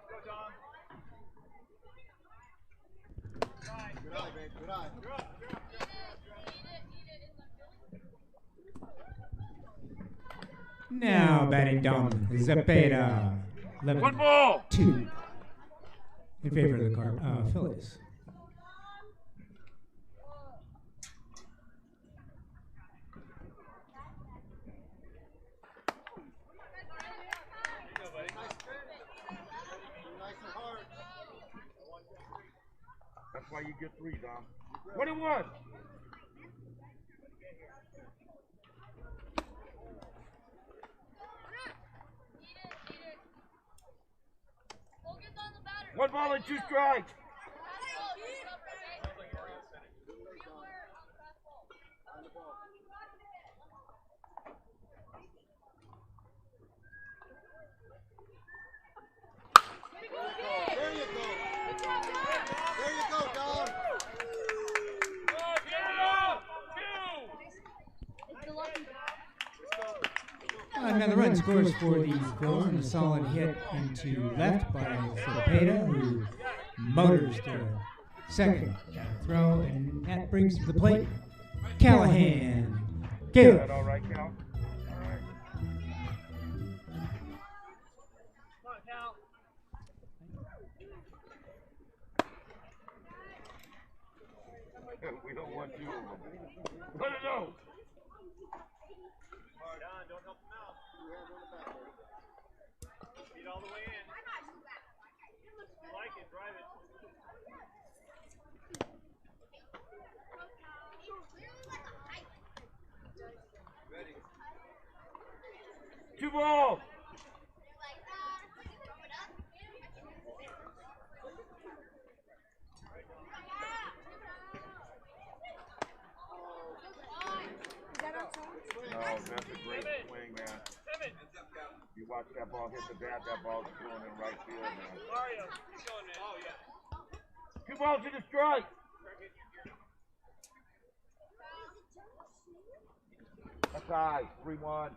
Go, Dom. Good eye, babe. Good eye. You're up. Now batting Dom Zepeda. 11-2 in favor of the Phillies. That's why you get 3, Dom. 21. One ball and 2 strikes. There you go. There you go, Dom. Another run scores for the Phillies and a solid hit into left by Zepeda, who motors to second. Throw, and That brings to the plate Callahan. Is Caleb. that all right, Cal? All right. Come on, Cal. We don't want two of them. Let it go. John, don't help him out. Feet all the way in. You like it, drive it. Ready. 2 balls. No, that's a great swing, man. You watch that ball hit the bat, that ball's going in right field, man. Mario, keep going, man. Oh, yeah. 2 balls to the strike. That's high. 3-1.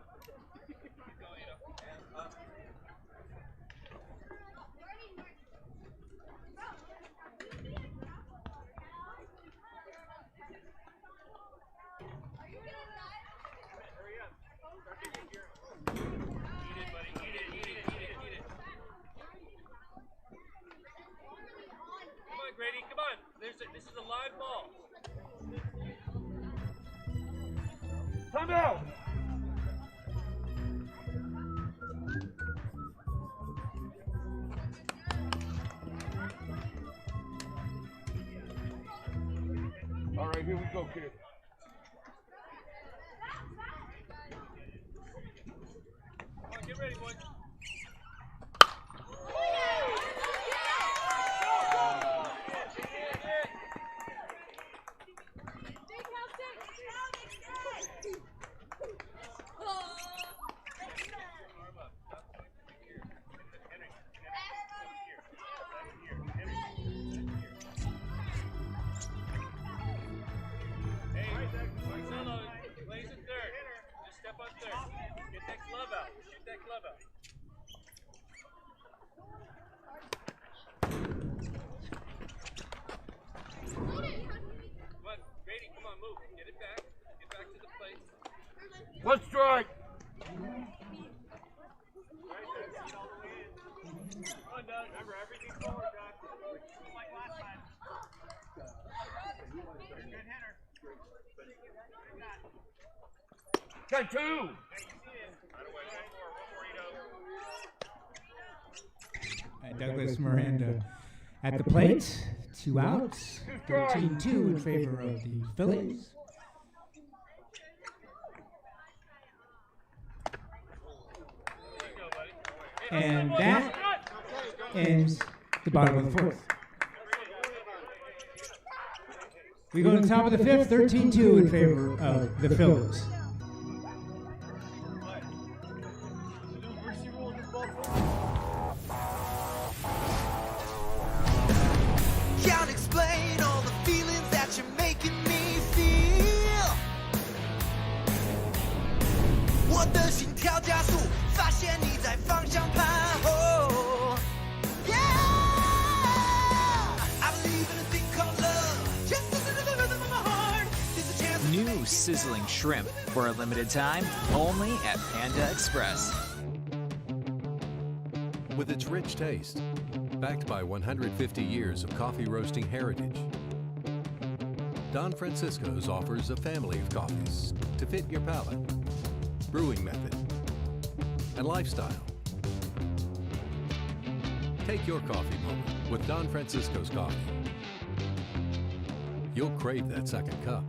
Grady, come on. This is a live ball. Time out. All right, here we go, kid. Come on, get ready, boys. One strike. Come on, Doug. Remember, everything forward, Doug. Just like last time. You're a good hitter. Got 2. Hey, you see it. Right away. One more, And Douglas Miranda at the plate. 2 outs. 13-2 in favor of the Phillies. And that ends the bottom of the 4th. We go to the top of the 5th, 13-2 in favor of the Phillies. Can't explain all the feelings that you're making me feel。我的心跳加速，发现你在方向盘。Oh, yeah, I believe in a thing called love. Just listen to the rhythm of my heart. There's a chance. New sizzling shrimp for a limited time, only at Panda Express. With its rich taste, backed by 150 years of coffee roasting heritage, Don Francisco's offers a family of coffees to fit your palate, brewing method, and lifestyle. Take your coffee moment with Don Francisco's coffee. You'll crave that second cup.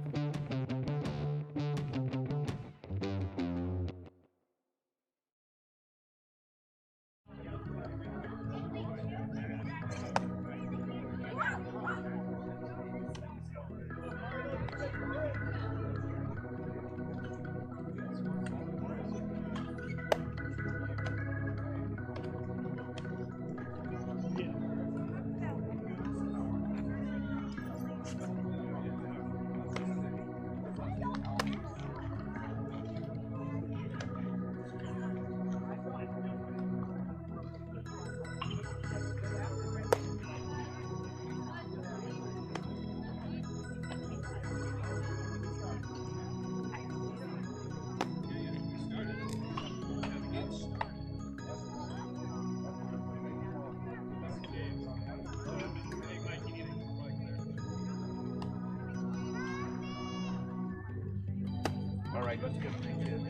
right, let's get the kid.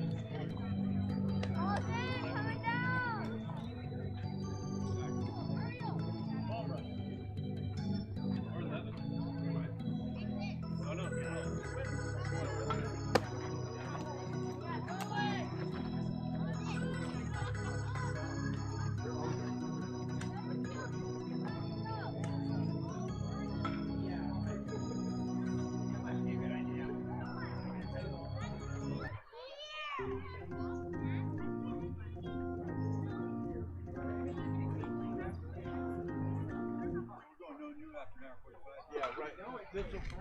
Yeah, right.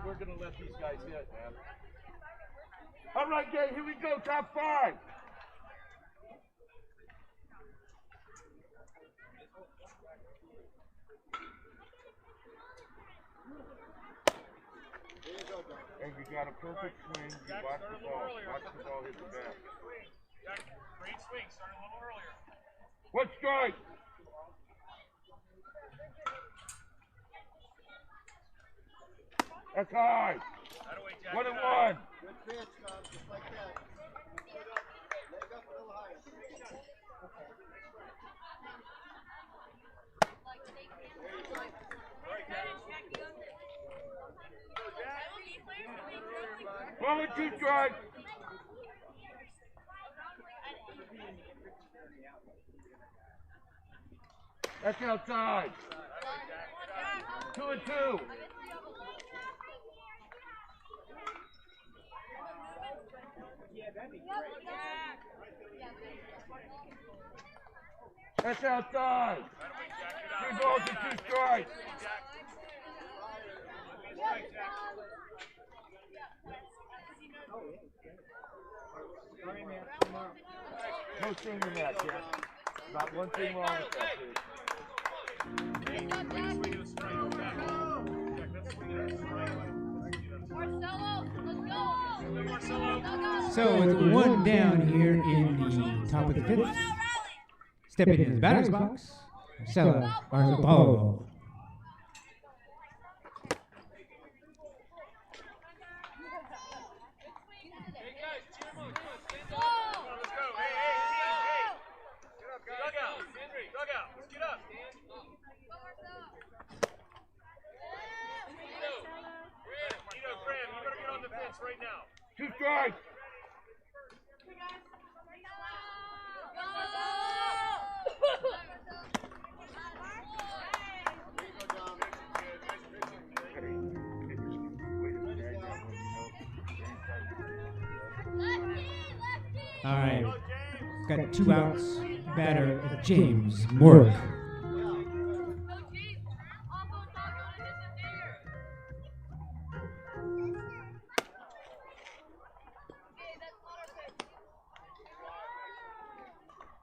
We're going to let these guys hit, man. All right, gang, here we go. Top 5. And you got a perfect swing. You watch the ball. Watch the ball hit the bat. Great swing. Started a little earlier. What strike? That's high. 1 and 1. Good pitch, Tom, just like that. Leg up a little higher. Ball and 2 strikes. That's outside. 2 and 2. That's outside. 3 balls and 2 strikes. No sting in that, Jack. Not one thing wrong with that, dude. So with 1 down here in the top of the 5th, stepping in the batter's box, Marcelo Arzabal. Right now. 2 strikes. All right, got 2 outs. Batter James Mork.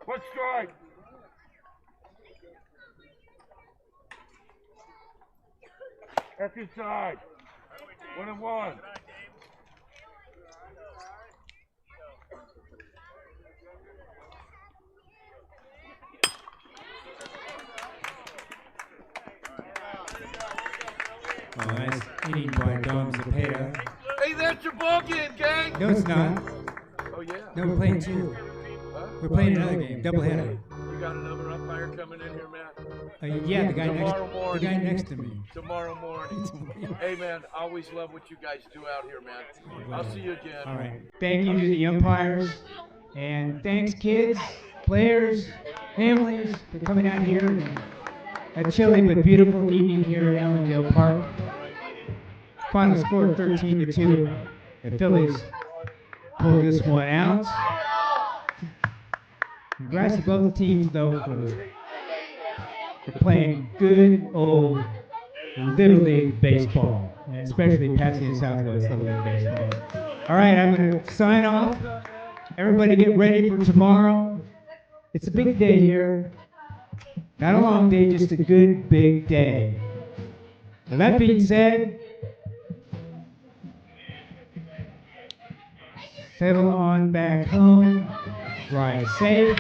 What strike? That's inside. 1 and 1. Oh, nice inning by Dom Zepeda. Hey, that's your ball game, gang. No, it's not. Oh, yeah. No, we're playing 2. Huh? We're playing another game, doubleheader. You got another umpire coming in here, man? Yeah, the guy next to me. Tomorrow morning. Hey, man, I always love what you guys do out here, man. I'll see you again. All right. Thank you to the umpires. And thanks, kids, players, families, for coming out here. And a chilly but beautiful evening here at Allendale Park. Final score 13-2. The Phillies pulled this one out. Congrats to both teams, though, for playing good old Little League baseball, and especially Pasadena Southwest Little League baseball. All right, I'm going to sign off. Everybody get ready for tomorrow. It's a big day here. Not a long day, just a good big day. With that being said, settle on back home, ride safe,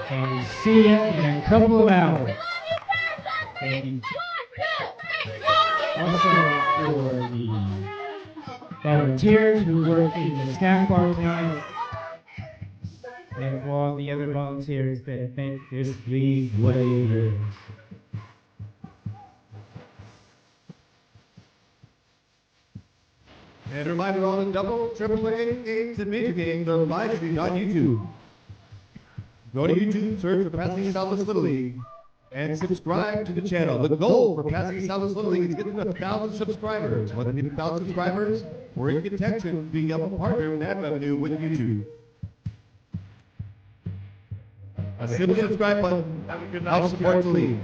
and see you in a couple of hours. And also for the volunteers who work in the snack bar tonight, and for all the other volunteers that make this league what it is. And a reminder on double, triple A games and major games are live streamed on YouTube. Go to YouTube, search for Pasadena Southwest Little League, and subscribe to the channel. The goal for Pasadena Southwest Little League is getting 1,000 subscribers. Once we get 1,000 subscribers, we're in contention to be able to partner in that revenue with YouTube. A simple subscribe button helps support the league.